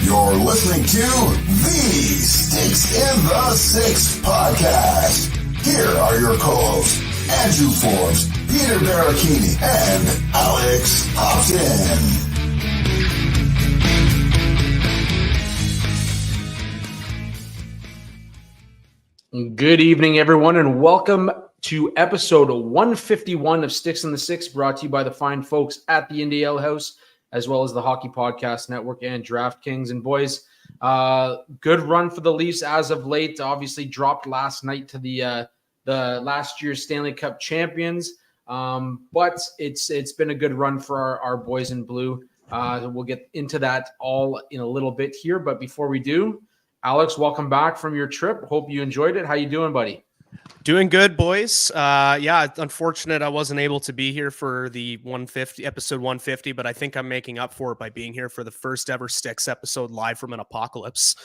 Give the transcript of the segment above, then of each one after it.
You're listening to the Sticks in the Six podcast. Here are your co-hosts, Andrew Forbes, Peter Barricchini, and Alex Hopton. Good evening, everyone, and welcome to episode 151 of Sticks in the Six, brought to you by the fine folks at the Indy Ale House, as well as the Hockey Podcast Network and DraftKings. And boys, good run for the Leafs as of late. Obviously, dropped last night to the last year's Stanley Cup champions, but it's been a good run for our boys in blue. We'll get into that all in a little bit here, but before we do, Alex, welcome back from your trip. Hope you enjoyed it. How you doing, buddy? Doing good, boys. Yeah, unfortunate I wasn't able to be here for the episode 150, but I think I'm making up for it by being here for the first ever Sticks episode live from an apocalypse.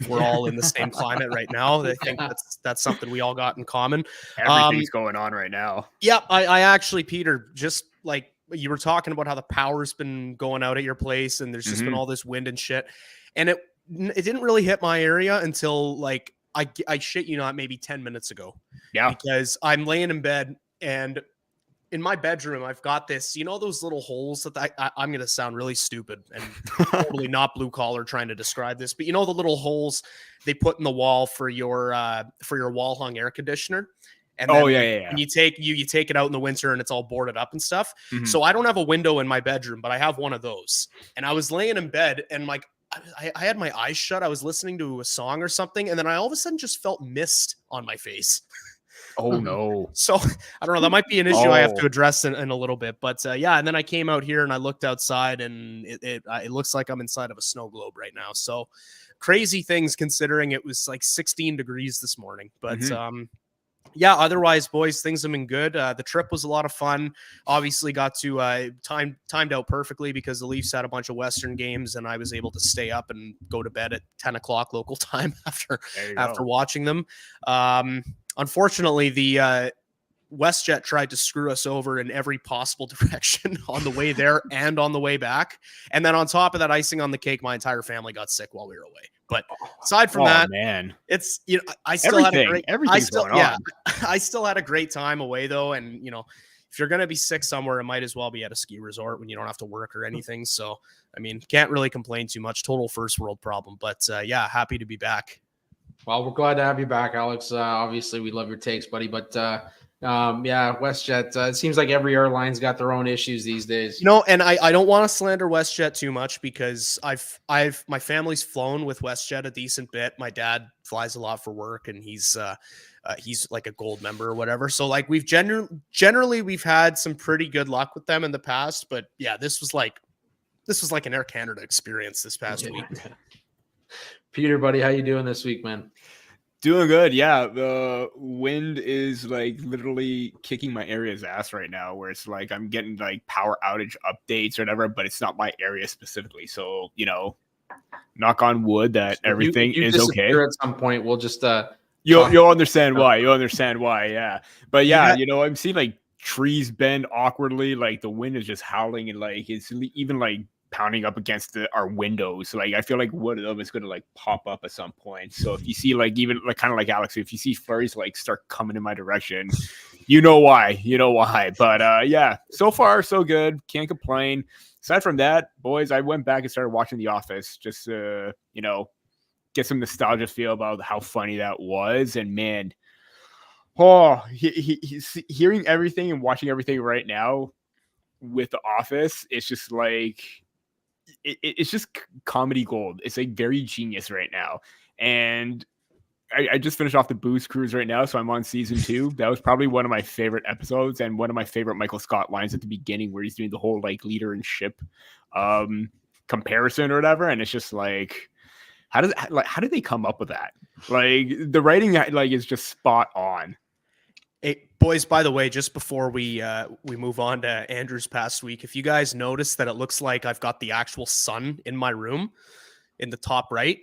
We're all in the same climate right now. I think that's something we all got in common. Everything's going on right now. Yeah, I actually, Peter, just like you were talking about how the power's been going out at your place and there's just been all this wind and shit. And it didn't really hit my area until like I shit you not, maybe 10 minutes ago. Yeah. Because I'm laying in bed and in my bedroom, I've got this, those little holes that I'm going to sound really stupid and totally not blue collar trying to describe this, but the little holes they put in the wall for your wall hung air conditioner. And then when you take it out in the winter and it's all boarded up and stuff. Mm-hmm. So I don't have a window in my bedroom, but I have one of those. And I was laying in bed and like, I had my eyes shut. I was listening to a song or something. And then I all of a sudden just felt mist on my face. Oh no. So I don't know. That might be an issue I have to address in a little bit, but yeah. And then I came out here and I looked outside and it looks like I'm inside of a snow globe right now. So crazy things considering it was like 16 degrees this morning, but yeah, otherwise, boys, things have been good. The trip was a lot of fun. Obviously got to timed out perfectly because the Leafs had a bunch of Western games and I was able to stay up and go to bed at 10 o'clock local time after watching them. Unfortunately, the WestJet tried to screw us over in every possible direction on the way there and on the way back. And then on top of that, icing on the cake, my entire family got sick while we were away. But aside from that, man, it's I still had a great going on. I still had a great time away though, and if you're gonna be sick somewhere, it might as well be at a ski resort when you don't have to work or anything. So I mean, can't really complain too much. Total first world problem, but yeah, happy to be back. Well, we're glad to have you back, Alex. Obviously, we love your takes, buddy. But yeah, WestJet. It seems like every airline's got their own issues these days. And I don't want to slander WestJet too much because my family's flown with WestJet a decent bit. My dad flies a lot for work, and he's like a gold member or whatever. So like we've generally we've had some pretty good luck with them in the past. But yeah, this was like an Air Canada experience this past week. Peter, buddy, how you doing this week, man? Doing good. Yeah. The wind is like literally kicking my area's ass right now, where it's like I'm getting like power outage updates or whatever, but it's not my area specifically. So, knock on wood that everything is okay. At some point, we'll just you'll understand why. You'll understand why. Yeah. But yeah, I'm seeing like trees bend awkwardly, like the wind is just howling and like it's even like pounding up against our windows. Like I feel like one of them is going to like pop up at some point. So if you see like even like kind of like Alex, if you see flurries like start coming in my direction, you know why. But yeah, so far so good. Can't complain. Aside from that, boys, I went back and started watching The Office just to get some nostalgia feel about how funny that was. And man, he's hearing everything and watching everything right now with The Office, it's just like it's just comedy gold. It's like very genius right now. And I just finished off the Booze Cruise right now, so I'm on season 2. That was probably one of my favorite episodes and one of my favorite Michael Scott lines at the beginning where he's doing the whole like leader and ship comparison or whatever. And it's just like, how did they come up with that? Like the writing like is just spot on. Hey, boys, by the way, just before we move on to Andrew's past week, if you guys notice that it looks like I've got the actual sun in my room in the top right,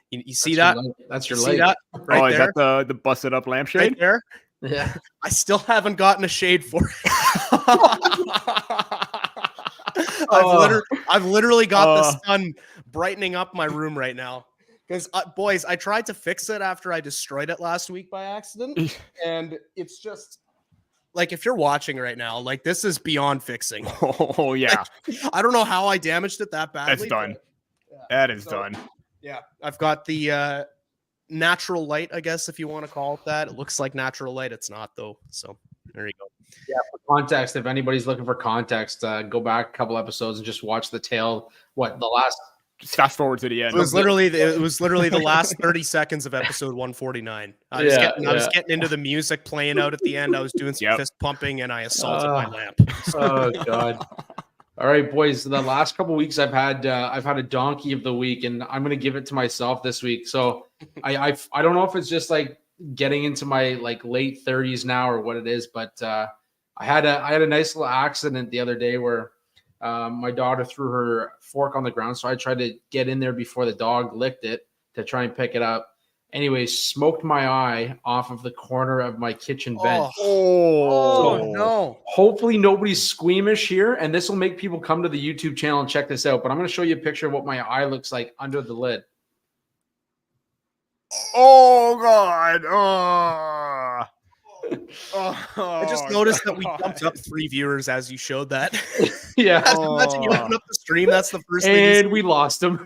you see that? That's your light. That right there? Is that the busted up lampshade? Right there? Yeah. I still haven't gotten a shade for it. I've literally got the sun brightening up my room right now. Because, boys, I tried to fix it after I destroyed it last week by accident. And it's just, like, if you're watching right now, like, this is beyond fixing. Oh, yeah. Like, I don't know how I damaged it that badly. That's done. But, That is done. Yeah. I've got the natural light, I guess, if you want to call it that. It looks like natural light. It's not, though. So there you go. Yeah, for context, if anybody's looking for context, go back a couple episodes and just watch the tail. The last... Just fast forward to the end. It was literally the last 30 seconds of episode 149. I was getting into the music playing out at the end. I was doing some fist pumping and I assaulted my lamp. Oh God. All right, boys. The last couple of weeks I've had a donkey of the week, and I'm gonna give it to myself this week. So I don't know if it's just like getting into my like late 30s now or what it is, but I had a nice little accident the other day where my daughter threw her fork on the ground, so I tried to get in there before the dog licked it to try and pick it up. Anyways, smoked my eye off of the corner of my kitchen bench. Oh no. Hopefully nobody's squeamish here, and this will make people come to the YouTube channel and check this out. But I'm going to show you a picture of what my eye looks like under the lid. Oh, God. Oh. I just noticed that we jumped up 3 viewers as you showed that. Yeah. Imagine you open up the stream. That's the first thing. And we lost them.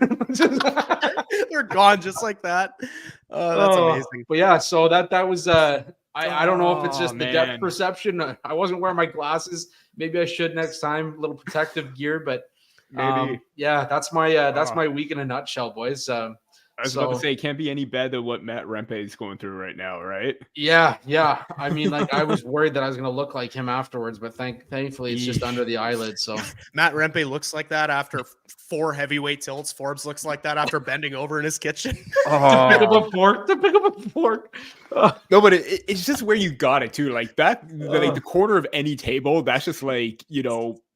They're gone just like that. That's amazing. But yeah, so that was I don't know if it's just the man. depth perception. I wasn't wearing my glasses. Maybe I should next time. A little protective gear, but Maybe. yeah, that's my week in a nutshell, boys. I was about to say, it can't be any better than what Matt Rempe is going through right now, right? Yeah. I mean, like, I was worried that I was going to look like him afterwards, but thankfully it's just under the eyelid. So Matt Rempe looks like that after 4 heavyweight tilts. Forbes looks like that after bending over in his kitchen. To pick up a fork. No, but it's just where you got it too. Like that, like the corner of any table. That's just like,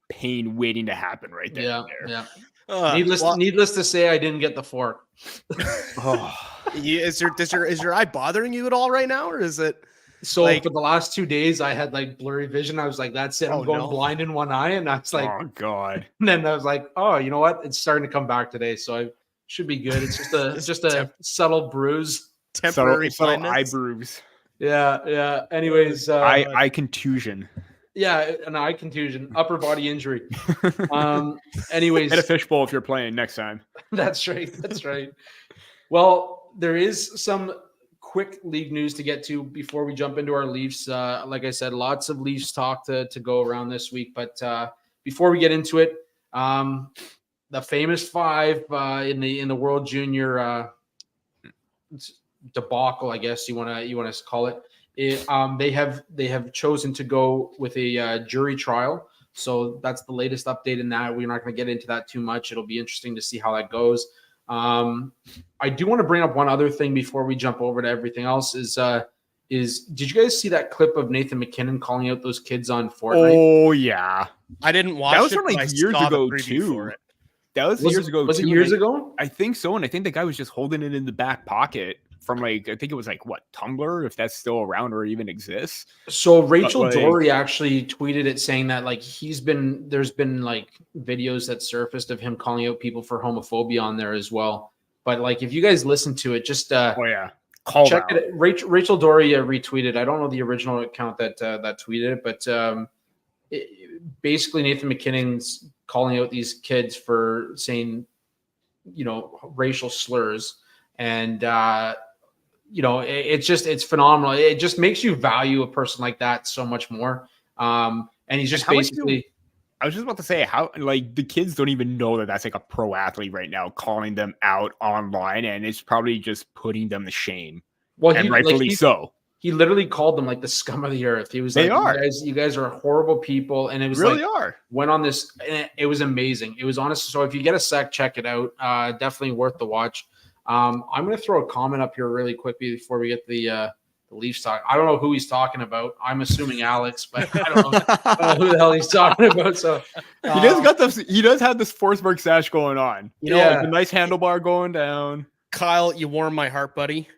pain waiting to happen right there. Yeah. Needless to say, I didn't get the fork. Is your eye bothering you at all right now, or is it? So for the last 2 days, I had like blurry vision. I was like, "That's it. I'm going blind in one eye," and I was like, "Oh God!" And then I was like, "Oh, you know what? It's starting to come back today, so I should be good. It's just a subtle bruise, temporary subtle eye bruise." Yeah. Anyways, eye contusion. Yeah, an eye contusion, upper body injury. Anyways, hit a fishbowl if you're playing next time. That's right. Well, there is some quick league news to get to before we jump into our Leafs. Like I said, lots of Leafs talk to go around this week. But before we get into it, the famous 5 in the World Junior debacle, I guess you want to call it. They have chosen to go with a jury trial. So that's the latest update in that. We're not going to get into that too much. It'll be interesting to see how that goes. I do want to bring up one other thing before we jump over to everything else is did you guys see that clip of Nathan McKinnon calling out those kids on Fortnite? Oh yeah. I didn't watch that was it, from like years ago too. That was years ago. Was it years ago? I think so. And I think the guy was just holding it in the back pocket from I think it was Tumblr, if that's still around or even exists. So Rachel Dory actually tweeted it saying that there's been videos that surfaced of him calling out people for homophobia on there as well. But if you guys listen to it, just check it. Rachel Dory retweeted. I don't know the original account that tweeted it, but basically Nathan McKinnon's calling out these kids for saying, racial slurs. And, it's phenomenal. It just makes you value a person like that so much more. And he's just basically... I was just about to say how the kids don't even know that that's a pro athlete right now calling them out online, and it's probably just putting them to shame. Well, and rightfully so. He literally called them the scum of the earth. He was you guys are horrible people. And it was went on this, and it was amazing. It was honest. So if you get a sec, check it out. Definitely worth the watch. I'm going to throw a comment up here really quickly before we get the Leafs talk. I don't know who he's talking about. I'm assuming Alex, but I don't know who the hell he's talking about. So he does have this Forsberg sash going on. A nice handlebar going down. Kyle, you warm my heart, buddy.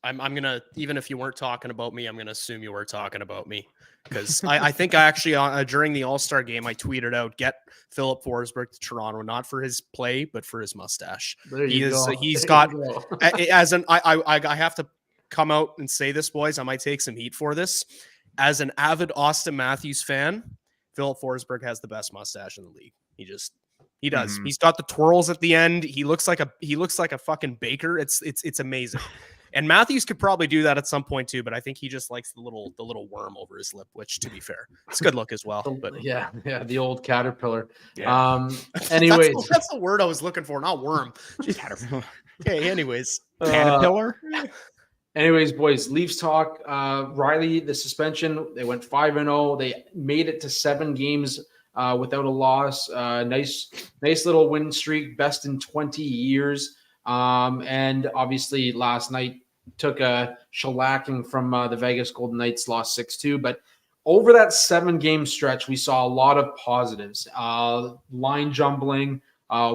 I'm gonna, even if you weren't talking about me, I'm gonna assume you were talking about me, because I think I actually during the All-Star game I tweeted out, get Philip Forsberg to Toronto, not for his play but for his mustache. He's got as an I have to come out and say this, boys. I might take some heat for this. As an avid Austin Matthews fan, Philip Forsberg has the best mustache in the league. He does. Mm-hmm. He's got the twirls at the end. He looks like a fucking baker. It's amazing. And Matthews could probably do that at some point too, but I think he just likes the little worm over his lip, which, to be fair, it's a good look as well. But yeah, the old caterpillar. Yeah. Anyways, that's the word I was looking for, not worm. Caterpillar. Okay. Anyways, caterpillar. Anyways, boys, Leafs talk. Riley, the suspension. They went 5-0. They made it to 7 games without a loss. Nice little win streak, best in 20 years. And obviously last night took a shellacking from the Vegas Golden Knights, lost 6-2. But over that 7-game stretch, we saw a lot of positives. Line jumbling.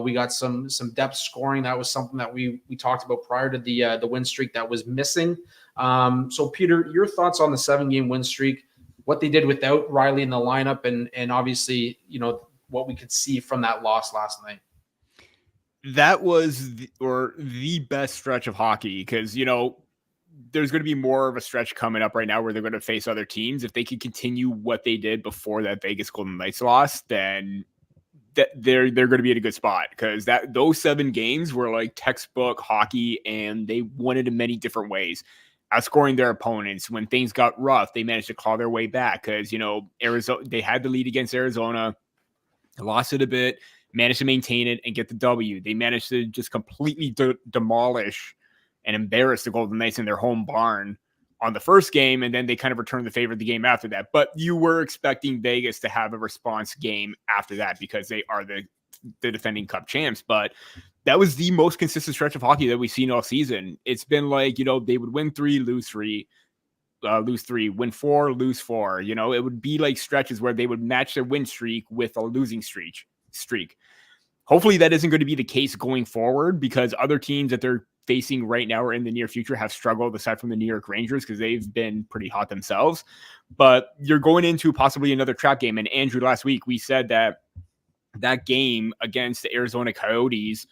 We got some depth scoring. That was something that we talked about prior to the win streak that was missing. So Peter, your thoughts on the 7-game win streak, what they did without Riley in the lineup, and obviously, what we could see from that loss last night. That was the best stretch of hockey, because, there's going to be more of a stretch coming up right now where they're going to face other teams. If they could continue what they did before that Vegas Golden Knights loss, then they're going to be in a good spot, because those 7 games were like textbook hockey, and they won it in many different ways. Outscoring their opponents. When things got rough, they managed to claw their way back, because, Arizona, they had the lead against Arizona, lost it a bit, managed to maintain it and get the W. They managed to just completely demolish and embarrass the Golden Knights in their home barn on the first game, and then they kind of returned the favor the game after that. But you were expecting Vegas to have a response game after that, because they are the defending Cup champs. But that was the most consistent stretch of hockey that we've seen all season. It's been like, they would win 3, lose 3, lose 3, win 4, lose 4. It would be like stretches where they would match their win streak with a losing streak. Hopefully that isn't going to be the case going forward, because other teams that they're facing right now or in the near future have struggled, aside from the New York Rangers, because they've been pretty hot themselves. But you're going into possibly another trap game. And Andrew, last week we said that game against the Arizona Coyotes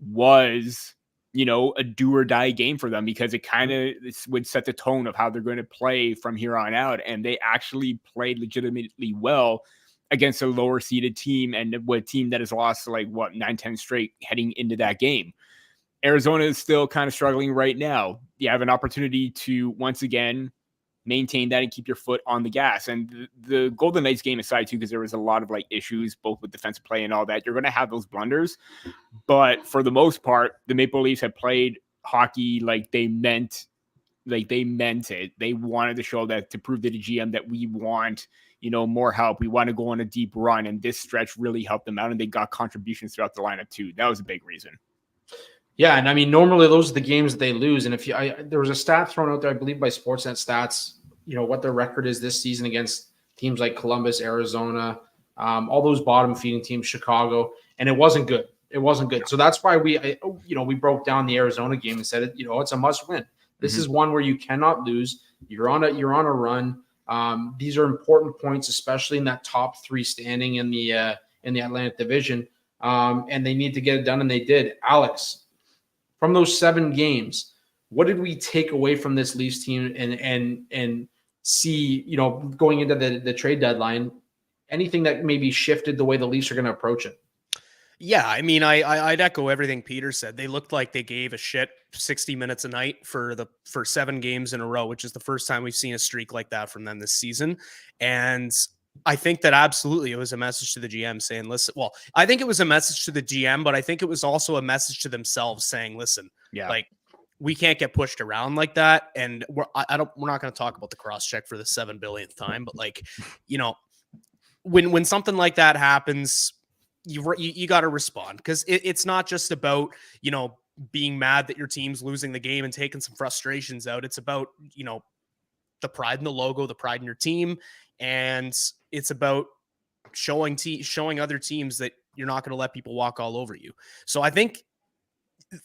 was, a do or die game for them, because it kind of would set the tone of how they're going to play from here on out. And they actually played legitimately well against a lower seeded team, and a team that has lost 9-10 straight heading into that game. Arizona is still kind of struggling right now. You have an opportunity to once again maintain that and keep your foot on the gas. And the Golden Knights game aside too, because there was a lot of issues both with defensive play and all that, you're going to have those blunders. But for the most part, the Maple Leafs have played hockey like they meant it. They wanted to show that, to prove to the GM that we want, more help. We want to go on a deep run, and this stretch really helped them out, and they got contributions throughout the lineup too. That was a big reason. Yeah, and I mean, normally those are the games that they lose. And there was a stat thrown out there, I believe, by Sportsnet Stats, what their record is this season against teams like Columbus, Arizona, all those bottom feeding teams, Chicago, and it wasn't good. It wasn't good. So that's why we broke down the Arizona game and said, it's a must win. This is one where you cannot lose. You're on a run. These are important points, especially in that top 3 standing in the Atlantic Division. And they need to get it done, and they did. Alex, from those 7 games, what did we take away from this Leafs team and see, going into the trade deadline, anything that maybe shifted the way the Leafs are going to approach it? Yeah, I mean, I'd echo everything Peter said. They looked like they gave a shit 60 minutes a night for 7 games in a row, which is the first time we've seen a streak like that from them this season. And I think that absolutely it was a message to the GM saying, listen, well, I think it was a message to the GM, but I think it was also a message to themselves saying, listen, we can't get pushed around like that. And we're not going to talk about the cross check for the 7 billionth time, but when something like that happens, you got to respond, because it's not just about, being mad that your team's losing the game and taking some frustrations out. It's about, the pride in the logo, the pride in your team. And it's about showing other teams that you're not going to let people walk all over you. So I think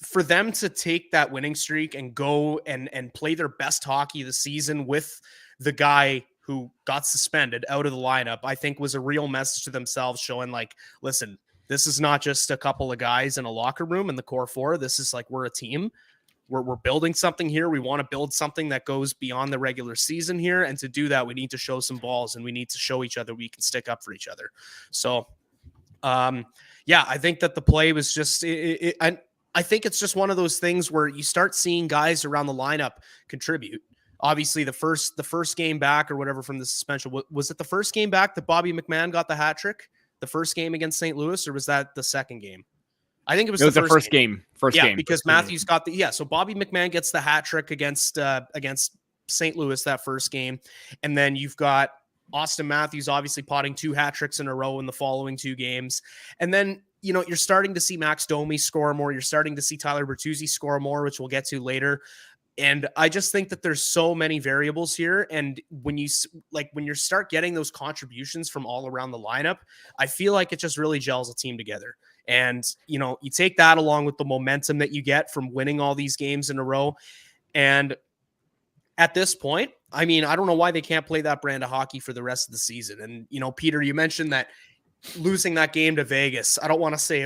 for them to take that winning streak and go and play their best hockey this season with the guy who got suspended out of the lineup, I think was a real message to themselves, showing like, listen, this is not just a couple of guys in a locker room in the core four. This is like, we're a team. We're building something here. We want to build something that goes beyond the regular season here. And to do that, we need to show some balls, and we need to show each other we can stick up for each other. So, I think that the play was just, I think it's just one of those things where you start seeing guys around the lineup contribute. Obviously, the first game back or whatever from the suspension, was it the first game back that Bobby McMahon got the hat trick? The first game against St. Louis, or was that the second game? I think it was the first game. First game. Because Matthews got so Bobby McMahon gets the hat trick against St. Louis that first game. And then you've got Austin Matthews obviously potting 2 hat tricks in a row in the following 2 games. And then, you're starting to see Max Domi score more. You're starting to see Tyler Bertuzzi score more, which we'll get to later. And I just think that there's so many variables here. And when you start getting those contributions from all around the lineup, I feel like it just really gels a team together. And, you take that along with the momentum that you get from winning all these games in a row. And at this point, I mean, I don't know why they can't play that brand of hockey for the rest of the season. And, Peter, you mentioned that losing that game to Vegas, I don't want to say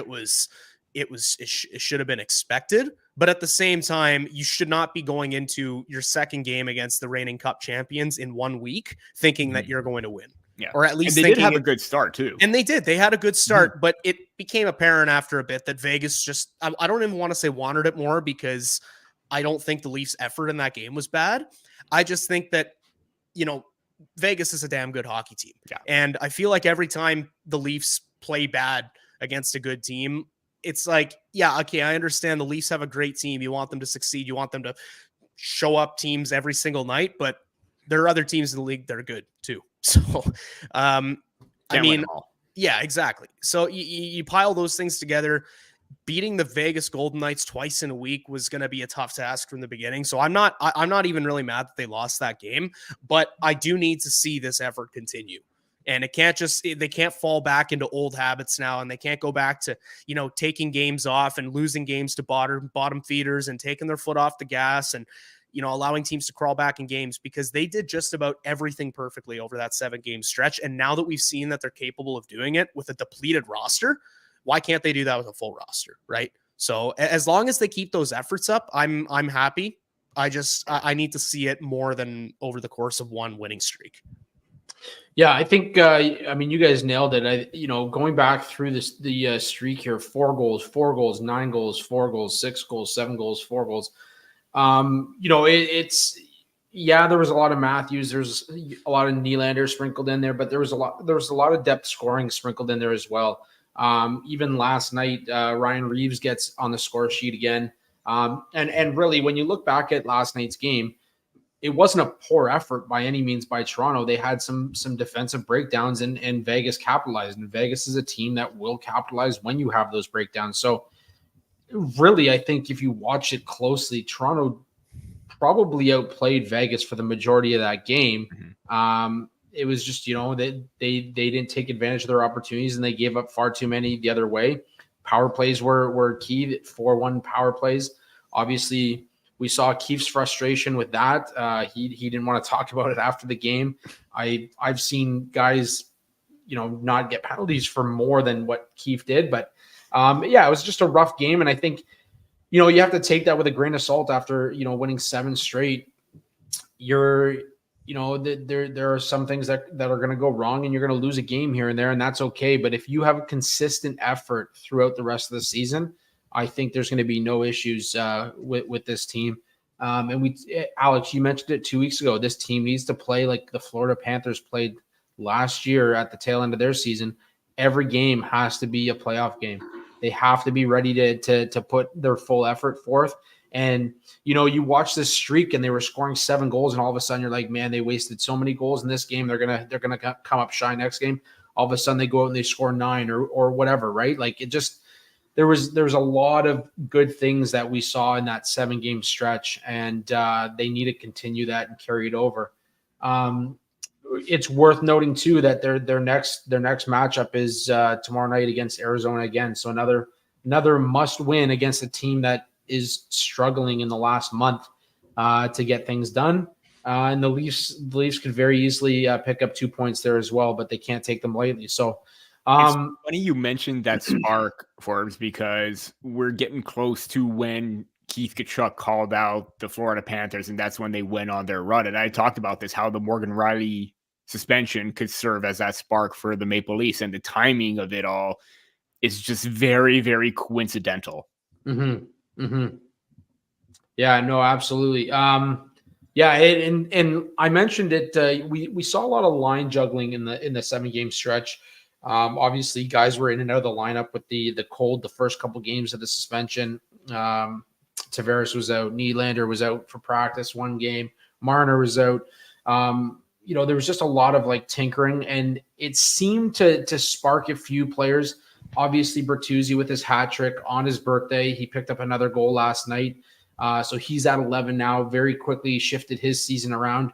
it should have been expected, but at the same time, you should not be going into your second game against the reigning Cup champions in 1 week thinking that you're going to win. Yeah. Or at least they did have a good start too. And they did. They had a good start, but it became apparent after a bit that Vegas just, I don't even want to say wanted it more, because I don't think the Leafs' effort in that game was bad. I just think that, Vegas is a damn good hockey team. Yeah. And I feel like every time the Leafs play bad against a good team, it's like, yeah, okay, I understand the Leafs have a great team. You want them to succeed. You want them to show up teams every single night, but there are other teams in the league that are good too. So, I mean, yeah, exactly. So you pile those things together. Beating the Vegas Golden Knights twice in a week was going to be a tough task from the beginning. So I'm not even really mad that they lost that game, but I do need to see this effort continue. And they can't fall back into old habits now, and they can't go back to, taking games off and losing games to bottom feeders and taking their foot off the gas and, allowing teams to crawl back in games, because they did just about everything perfectly over that 7-game stretch. And now that we've seen that they're capable of doing it with a depleted roster, why can't they do that with a full roster? Right. So as long as they keep those efforts up, I'm happy. I need to see it more than over the course of one winning streak. Yeah, I think, you guys nailed it. Going back through the streak here, 4 goals, 4 goals, 9 goals, 4 goals, 6 goals, 7 goals, 4 goals. There was a lot of Matthews. There's a lot of Nylander sprinkled in there, but there was a lot of depth scoring sprinkled in there as well. Even last night, Ryan Reeves gets on the score sheet again. And really, when you look back at last night's game, it wasn't a poor effort by any means by Toronto. They had some defensive breakdowns, and Vegas capitalized. And Vegas is a team that will capitalize when you have those breakdowns. So really, I think if you watch it closely, Toronto probably outplayed Vegas for the majority of that game. Mm-hmm. It was just, they didn't take advantage of their opportunities, and they gave up far too many the other way. Power plays were key. 4-1 power plays. Obviously, we saw Keefe's frustration with that. He didn't want to talk about it after the game. I've seen guys, not get penalties for more than what Keefe did. But, it was just a rough game. And I think, you have to take that with a grain of salt after, winning 7 straight. There are some things that are going to go wrong, and you're going to lose a game here and there, and that's okay. But if you have a consistent effort throughout the rest of the season, I think there's going to be no issues with this team. And Alex, you mentioned it 2 weeks ago. This team needs to play like the Florida Panthers played last year at the tail end of their season. Every game has to be a playoff game. They have to be ready to put their full effort forth. And, you watch this streak and they were scoring 7 goals, and all of a sudden you're like, man, they wasted so many goals in this game. They're going to come up shy next game. All of a sudden they go out and they score 9 or whatever, right? Like, it just, there was a lot of good things that we saw in that 7-game stretch, and they need to continue that and carry it over. It's worth noting too that their next matchup is tomorrow night against Arizona again. So another must win against a team that is struggling in the last month to get things done. And the Leafs could very easily pick up 2 points there as well, but they can't take them lightly. So it's funny you mentioned that spark, Forbes, because we're getting close to when Keith Tkachuk called out the Florida Panthers, and that's when they went on their run. And I talked about this, how the Morgan Riley suspension could serve as that spark for the Maple Leafs, and the timing of it all is just very, very coincidental. Yeah, no, absolutely. Yeah, and I mentioned it. We saw a lot of line juggling in the 7-game stretch. Obviously, guys were in and out of the lineup with the cold the first couple games of the suspension. Tavares was out. Nylander was out for practice one game. Marner was out. There was just a lot of like tinkering, and it seemed to spark a few players. Obviously, Bertuzzi with his hat trick on his birthday. He picked up another goal last night. So he's at 11 now, very quickly shifted his season around.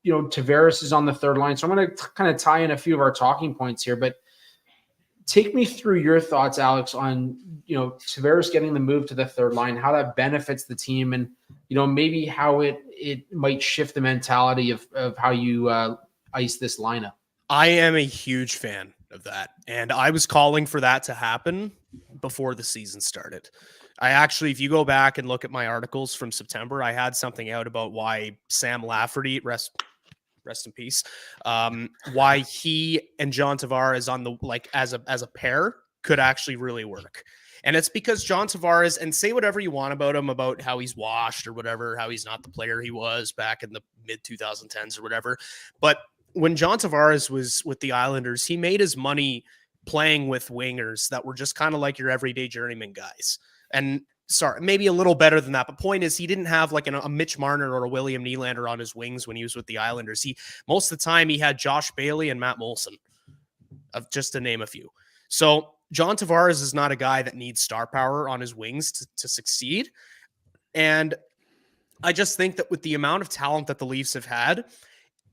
Tavares is on the third line. So I'm going to kind of tie in a few of our talking points here, but take me through your thoughts, Alex, on, Tavares getting the move to the third line, how that benefits the team, and, maybe how it might shift the mentality of how you ice this lineup. I am a huge fan of that. And I was calling for that to happen before the season started. I actually, if you go back and look at my articles from September, I had something out about why Sam Lafferty, rest in peace, why he and John Tavares on the, like, as a pair could actually really work. And it's because John Tavares, and say whatever you want about him, about how he's washed or whatever, how he's not the player he was back in the mid 2010s or whatever. But when John Tavares was with the Islanders, he made his money playing with wingers that were just kind of like your everyday journeyman guys. And sorry, maybe a little better than that. But point is, he didn't have like a Mitch Marner or a William Nylander on his wings when he was with the Islanders. Most of the time he had Josh Bailey and Matt Molson, just to name a few. So John Tavares is not a guy that needs star power on his wings to succeed. And I just think that with the amount of talent that the Leafs have had,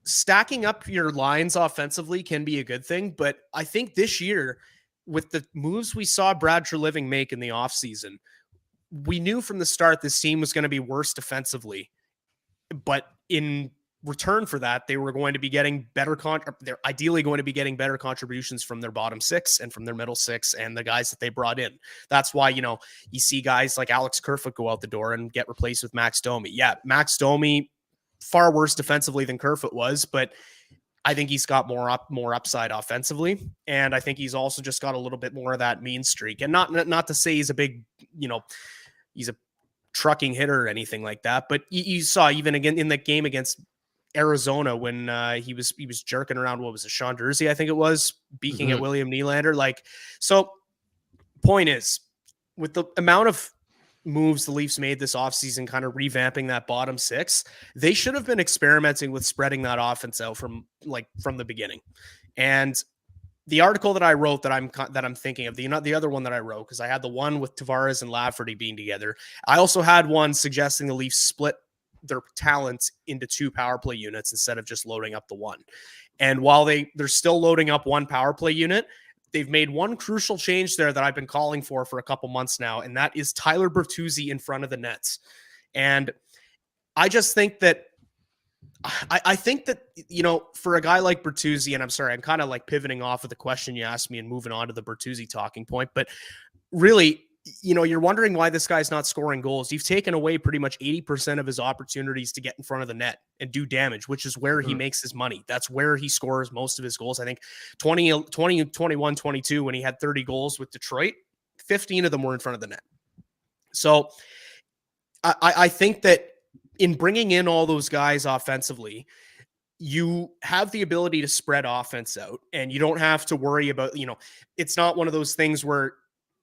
stacking up your lines offensively can be a good thing. But I think this year, with the moves we saw Brad Treliving make in the offseason, we knew from the start this team was going to be worse defensively. But in return for that, they were going to be getting better they're ideally going to be getting better contributions from their bottom six and from their middle six and the guys that they brought in. That's why, you see guys like Alex Kerfoot go out the door and get replaced with Max Domi. Yeah, Max Domi, far worse defensively than Kerfoot was, but I think he's got more upside offensively, and I think he's also just got a little bit more of that mean streak. And not to say he's a big, he's a trucking hitter or anything like that, but you saw even again in the game against Arizona when he was jerking around. What was it, Sean Dursey? I think it was beaking at William Nylander. So point is, with the amount of moves the Leafs made this offseason, kind of revamping that bottom six, they should have been experimenting with spreading that offense out from the beginning. And the article that I wrote that I'm thinking of, the other one that I wrote, because I had the one with Tavares and Lafferty being together. I also had one suggesting the Leafs split their talent into 2 power play units instead of just loading up the one. And while they're still loading up 1 power play unit, they've made one crucial change there that I've been calling for a couple months now, and that is Tyler Bertuzzi in front of the nets. And I just think that I think that, for a guy like Bertuzzi, and I'm sorry, I'm kind of like pivoting off of the question you asked me and moving on to the Bertuzzi talking point, but really, you're wondering why this guy's not scoring goals. You've taken away pretty much 80% of his opportunities to get in front of the net and do damage, which is where he makes his money. That's where he scores most of his goals. I think 20, 21, 22, when he had 30 goals with Detroit, 15 of them were in front of the net. So I think that in bringing in all those guys offensively, you have the ability to spread offense out, and you don't have to worry about, it's not one of those things where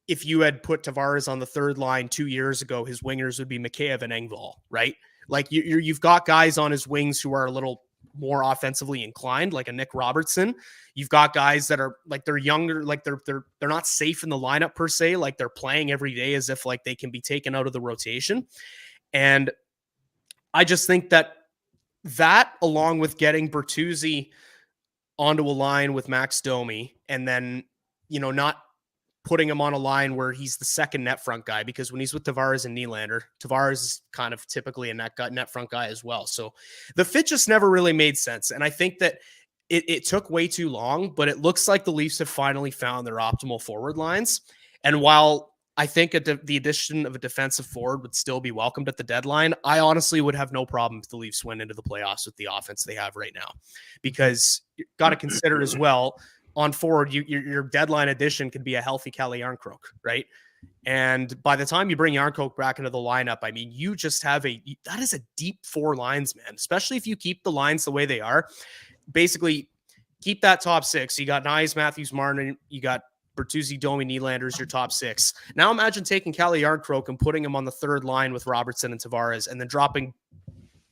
if you had put Tavares on the third line 2 years ago, his wingers would be Mikheyev and Engvall, right? Like you've got guys on his wings who are a little more offensively inclined, like a Nick Robertson. You've got guys that are like, they're younger, like they're not safe in the lineup per se. Like they're playing every day as if like they can be taken out of the rotation. And I just think that along with getting Bertuzzi onto a line with Max Domi, and then, not putting him on a line where he's the second net front guy, because when he's with Tavares and Nylander, Tavares is kind of typically a net front guy as well. So the fit just never really made sense. And I think that it took way too long, but it looks like the Leafs have finally found their optimal forward lines. And while I think the addition of a defensive forward would still be welcomed at the deadline, I honestly would have no problem if the Leafs went into the playoffs with the offense they have right now, because you got to consider as well, on forward, your deadline addition could be a healthy Calle Järnkrok, right? And by the time you bring Järnkrok back into the lineup, I mean, you just have that is a deep four lines, man, especially if you keep the lines the way they are. Basically, keep that top six. You got Nyes, Matthews, Martin, you got Bertuzzi, Domi, Nylander's your top six. Now imagine taking Calle Järnkrok and putting him on the third line with Robertson and Tavares, and then dropping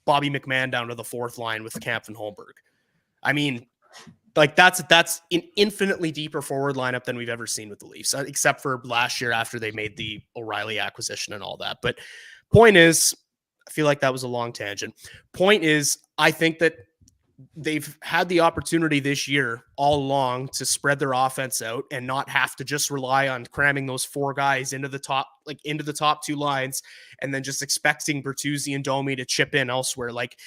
Bobby McMahon down to the fourth line with Kampf and Holmberg. I mean, like that's an infinitely deeper forward lineup than we've ever seen with the Leafs, except for last year after they made the O'Reilly acquisition and all that. But point is, I feel like that was a long tangent. Point is, I think that they've had the opportunity this year all along to spread their offense out and not have to just rely on cramming those four guys into the top two lines and then just expecting Bertuzzi and Domi to chip in elsewhere. Like,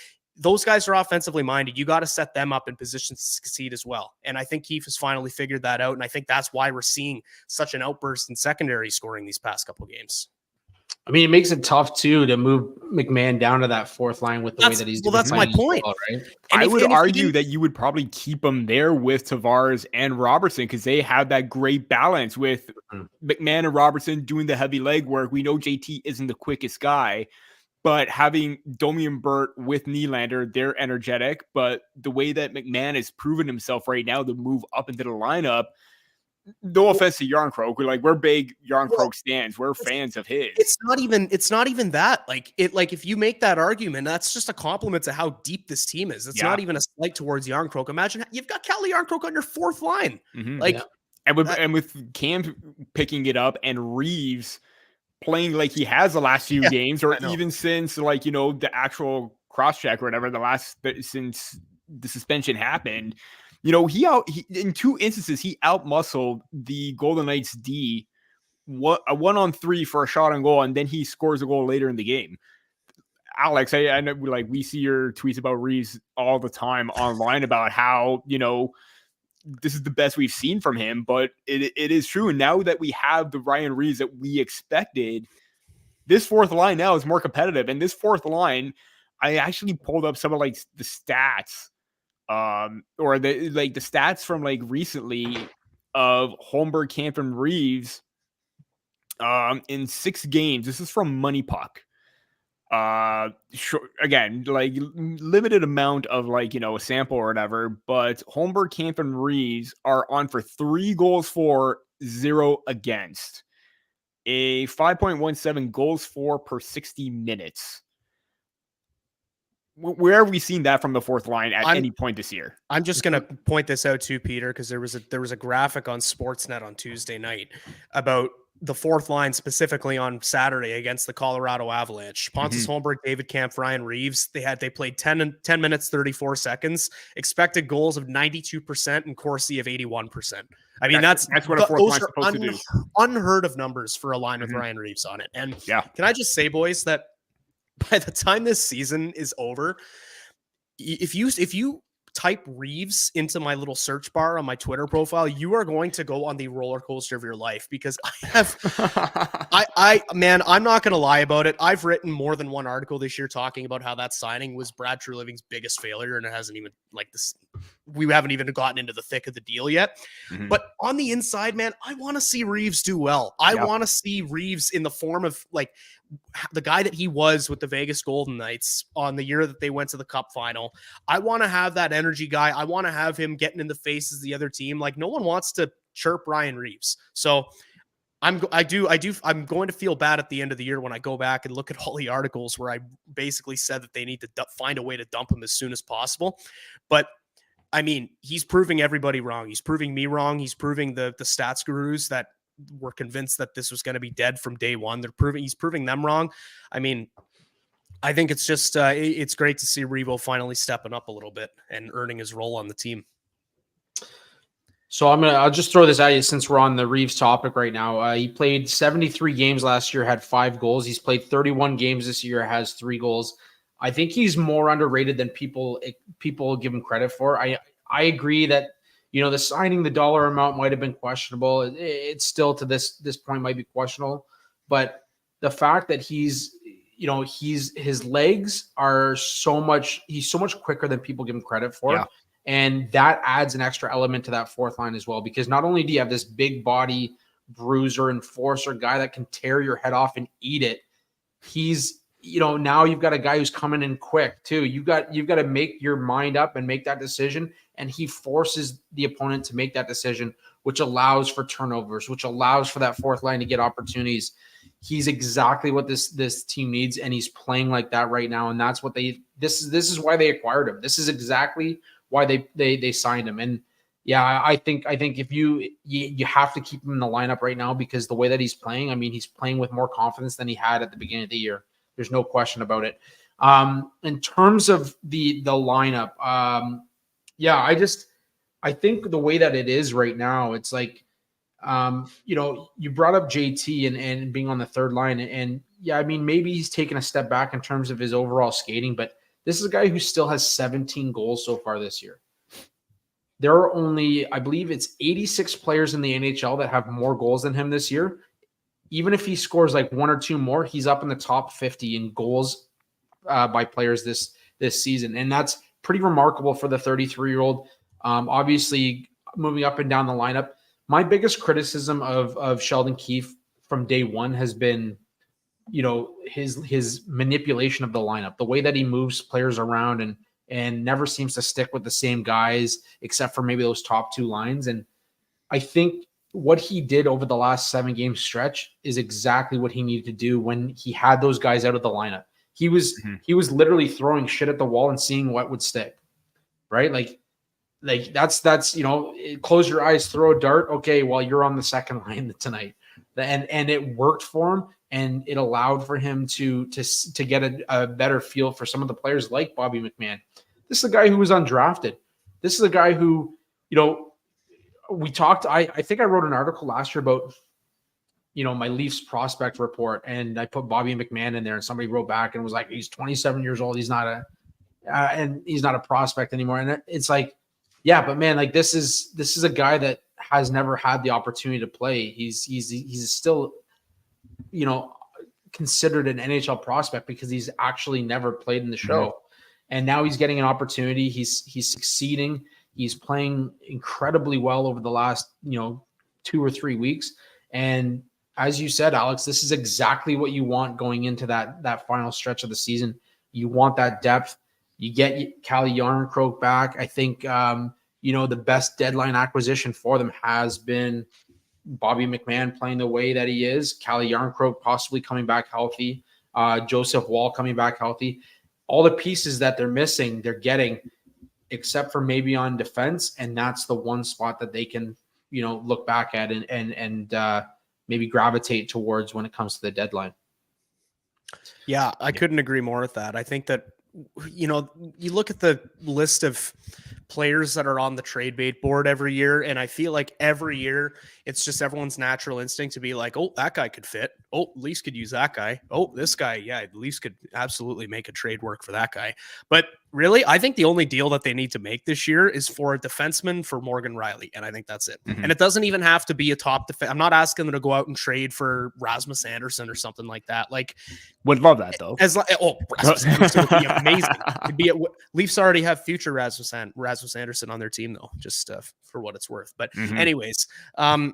those guys are offensively minded. You got to set them up in positions to succeed as well. And I think Keefe has finally figured that out. And I think that's why we're seeing such an outburst in secondary scoring these past couple of games. I mean, it makes it tough too to move McMahon down to that fourth line with the way that he's doing. Well, that's my point. Well, right? I would argue that you would probably keep him there with Tavares and Robertson, because they have that great balance with McMahon and Robertson doing the heavy leg work. We know JT isn't the quickest guy, but having Domi and Bert with Nylander, they're energetic. But the way that McMahon has proven himself right now to move up into the lineup, no offense to Järnkrok, we're big Järnkrok stands. We're fans of his. It's not even that. Like if you make that argument, that's just a compliment to how deep this team is. It's not even a slight towards Järnkrok. Imagine you've got Calle Järnkrok on your fourth line. Mm-hmm. And with Cam picking it up and Reeves playing like he has the last few games, or even since the actual cross check or whatever, since the suspension happened, he in two instances he outmuscled the Golden Knights D, a 1-on-3 for a shot on goal, and then he scores a goal later in the game. Alex, I know we see your tweets about Reeves all the time online about how this is the best we've seen from him, but it is true. And now that we have the Ryan Reeves that we expected, this fourth line now is more competitive. And this fourth line, I actually pulled up some of the stats, or the stats from recently of Holmberg, Kampf, and Reeves in 6 games. This is from Money Puck. Again, limited amount of a sample or whatever, but Holmberg, Kampf, and Reeves are on for 3 goals for, 0 against, a 5.17 goals for per 60 minutes. Where have we seen that from the fourth line at any point this year? I'm just going to point this out too, Peter, because there was a graphic on Sportsnet on Tuesday night about the fourth line specifically on Saturday against the Colorado Avalanche. Pontus Holmberg, David Kampf, Ryan Reeves. They played 10 minutes, 34 seconds, expected goals of 92% and Corsi of 81%. I mean, that's what a fourth line's supposed to do. Unheard of numbers for a line with Ryan Reeves on it. And can I just say, boys, that by the time this season is over, if you type Reeves into my little search bar on my Twitter profile, you are going to go on the roller coaster of your life, because I'm not going to lie about it. I've written more than one article this year talking about how that signing was Brad Treliving's biggest failure, and it hasn't even we haven't even gotten into the thick of the deal yet. But on the inside, man, I want to see Reeves do well. I want to see Reeves in the form of the guy that he was with the Vegas Golden Knights on the year that they went to the Cup final. I want to have that energy guy. I want to have him getting in the faces of the other team. No one wants to chirp Ryan Reeves. So I'm going to feel bad at the end of the year when I go back and look at all the articles where I basically said that they need to find a way to dump him as soon as possible. But I mean, he's proving everybody wrong. He's proving me wrong. He's proving the stats gurus that were convinced that this was going to be dead from day one. He's proving them wrong. I mean, I think it's just it's great to see Revo finally stepping up a little bit and earning his role on the team. So I'll just throw this at you since we're on the Reeves topic right now. He played 73 games last year, had 5 goals. He's played 31 games this year, has 3 goals. I think he's more underrated than people give him credit for. I agree that, the signing, the dollar amount might have been questionable. It's still to this point might be questionable, but the fact that his legs are he's so much quicker than people give him credit for. Yeah. And that adds an extra element to that fourth line as well, because not only do you have this big body bruiser, enforcer guy that can tear your head off and eat it, he's, now you've got a guy who's coming in quick too. You've got to make your mind up and make that decision. And he forces the opponent to make that decision, which allows for turnovers, which allows for that fourth line to get opportunities. He's exactly what this team needs, and he's playing like that right now. And that's what this is why they acquired him. This is exactly why they signed him. And yeah, I think if you have to keep him in the lineup right now, because the way that he's playing, I mean, he's playing with more confidence than he had at the beginning of the year. There's no question about it. In terms of the lineup, I think the way that it is right now, it's like, you brought up JT and being on the third line, and yeah, I mean, maybe he's taken a step back in terms of his overall skating, but this is a guy who still has 17 goals so far this year. There are only, I believe it's 86 players in the NHL that have more goals than him this year. Even if he scores like 1 or 2 more, he's up in the top 50 in goals by players this season. And that's pretty remarkable for the 33-year-old. Obviously, moving up and down the lineup. My biggest criticism of Sheldon Keefe from day one has been, his manipulation of the lineup, the way that he moves players around and never seems to stick with the same guys, except for maybe those top 2 lines. And I think what he did over the last 7-game stretch is exactly what he needed to do when he had those guys out of the lineup. He was literally throwing shit at the wall and seeing what would stick, right? Like that's close your eyes, throw a dart. Okay, well, you're on the second line tonight, and it worked for him, and it allowed for him to get a better feel for some of the players like Bobby McMann. This is a guy who was undrafted. This is a guy who, we talked. I think I wrote an article last year about, my Leafs prospect report, and I put Bobby McMann in there, and somebody wrote back and was like, he's 27 years old. He's not a prospect anymore. And it's like, yeah, but man, like this is a guy that has never had the opportunity to play. He's still, considered an NHL prospect because he's actually never played in the show. Mm-hmm. And now he's getting an opportunity. He's succeeding. He's playing incredibly well over the last, 2 or 3 weeks. And as you said, Alex, this is exactly what you want going into that final stretch of the season. You want that depth. You get Calle Jarnkrok back. I think, the best deadline acquisition for them has been Bobby McMann playing the way that he is, Calle Jarnkrok possibly coming back healthy, Joseph Woll coming back healthy. All the pieces that they're missing, they're getting, except for maybe on defense. And that's the one spot that they can, look back at and maybe gravitate towards when it comes to the deadline. Yeah, I couldn't agree more with that. I think that, you look at the list of players that are on the trade bait board every year, and I feel like every year it's just everyone's natural instinct to be like, oh, that guy could fit. Oh, Leafs could use that guy. Oh, this guy, yeah, Leafs could absolutely make a trade work for that guy. But really, I think the only deal that they need to make this year is for a defenseman for Morgan Rielly, and I think that's it. Mm-hmm. And it doesn't even have to be a top defense. I'm not asking them to go out and trade for Rasmus Anderson or something like that. Like, would love that though. Rasmus Anderson would be amazing. Leafs already have future Rasmus Anderson on their team though, just for what it's worth. But anyways, I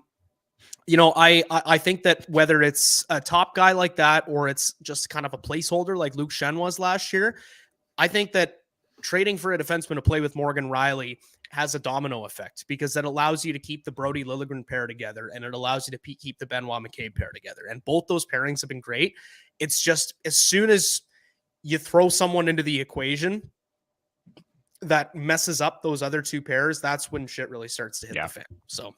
think that whether it's a top guy like that or it's just kind of a placeholder like Luke Schenn was last year, I think that trading for a defenseman to play with Morgan Rielly has a domino effect because that allows you to keep the Brody Liljegren pair together and it allows you to keep the Benoit McCabe pair together. And both those pairings have been great. It's just as soon as you throw someone into the equation that messes up those other two pairs, that's when shit really starts to hit the fan. So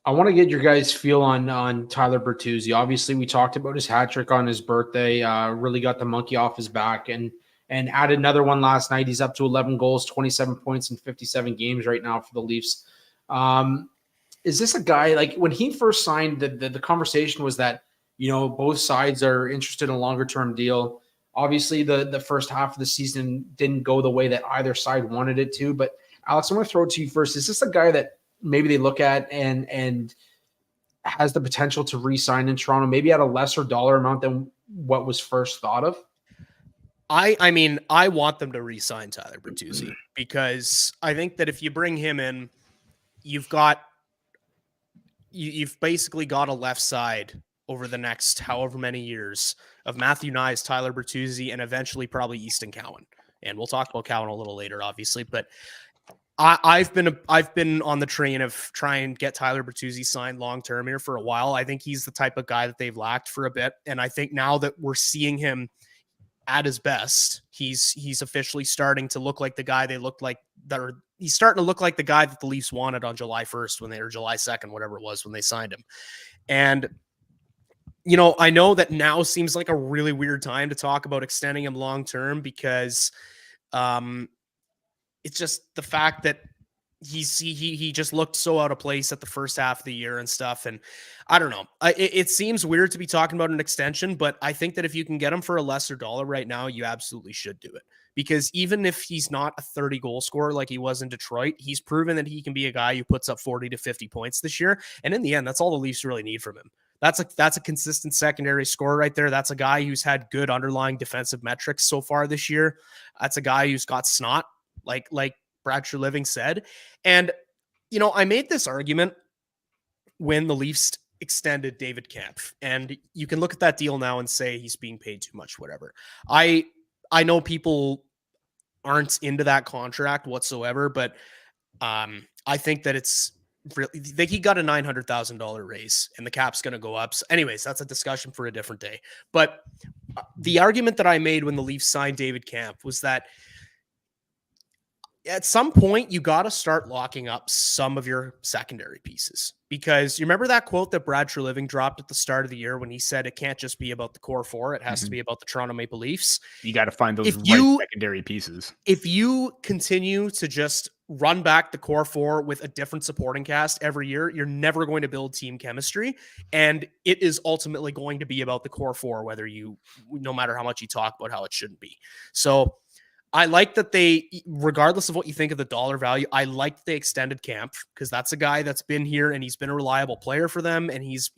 I want to get your guys' feel on Tyler Bertuzzi. Obviously, we talked about his hat trick on his birthday, really got the monkey off his back and added another one last night. He's up to 11 goals, 27 points in 57 games right now for the Leafs. Is this a guy, like when he first signed, the conversation was that, both sides are interested in a longer term deal. Obviously, the first half of the season didn't go the way that either side wanted it to. But Alex, I'm going to throw it to you first. Is this a guy that maybe they look at and has the potential to re-sign in Toronto, maybe at a lesser dollar amount than what was first thought of? I mean, I want them to re-sign Tyler Bertuzzi because I think that if you bring him in, you've basically got a left side over the next however many years of Matthew Nyes, Tyler Bertuzzi, and eventually probably Easton Cowan. And we'll talk about Cowan a little later, obviously. But I've been on the train of trying to get Tyler Bertuzzi signed long term here for a while. I think he's the type of guy that they've lacked for a bit, and I think now that we're seeing him at his best, he's officially starting to look like the guy they looked like. He's starting to look like the guy that the Leafs wanted on July 1st or July 2nd, whatever it was when they signed him. And I know that now seems like a really weird time to talk about extending him long term because it's just the fact that he just looked so out of place at the first half of the year and stuff. And I don't know. It seems weird to be talking about an extension, but I think that if you can get him for a lesser dollar right now, you absolutely should do it. Because even if he's not a 30 goal scorer like he was in Detroit, he's proven that he can be a guy who puts up 40 to 50 points this year. And in the end, that's all the Leafs really need from him. That's a consistent secondary scorer right there. That's a guy who's had good underlying defensive metrics so far this year. That's a guy who's got snot, like Brad Treliving said. And, I made this argument when the Leafs extended David Kampf. And you can look at that deal now and say he's being paid too much, whatever. I know people aren't into that contract whatsoever, but I think that it's really, he got a $900,000 raise and the cap's going to go up. So anyways, that's a discussion for a different day. But the argument that I made when the Leafs signed David Kampf was that at some point you got to start locking up some of your secondary pieces, because you remember that quote that Brad Treliving dropped at the start of the year when he said it can't just be about the core four, it has to be about the Toronto Maple Leafs. You got to find those secondary pieces. If you continue to just run back the core four with a different supporting cast every year, you're never going to build team chemistry, and it is ultimately going to be about the core four, no matter how much you talk about how it shouldn't be. So I like that they, regardless of what you think of the dollar value, I like that they extended Kampf, because that's a guy that's been here and he's been a reliable player for them, and he's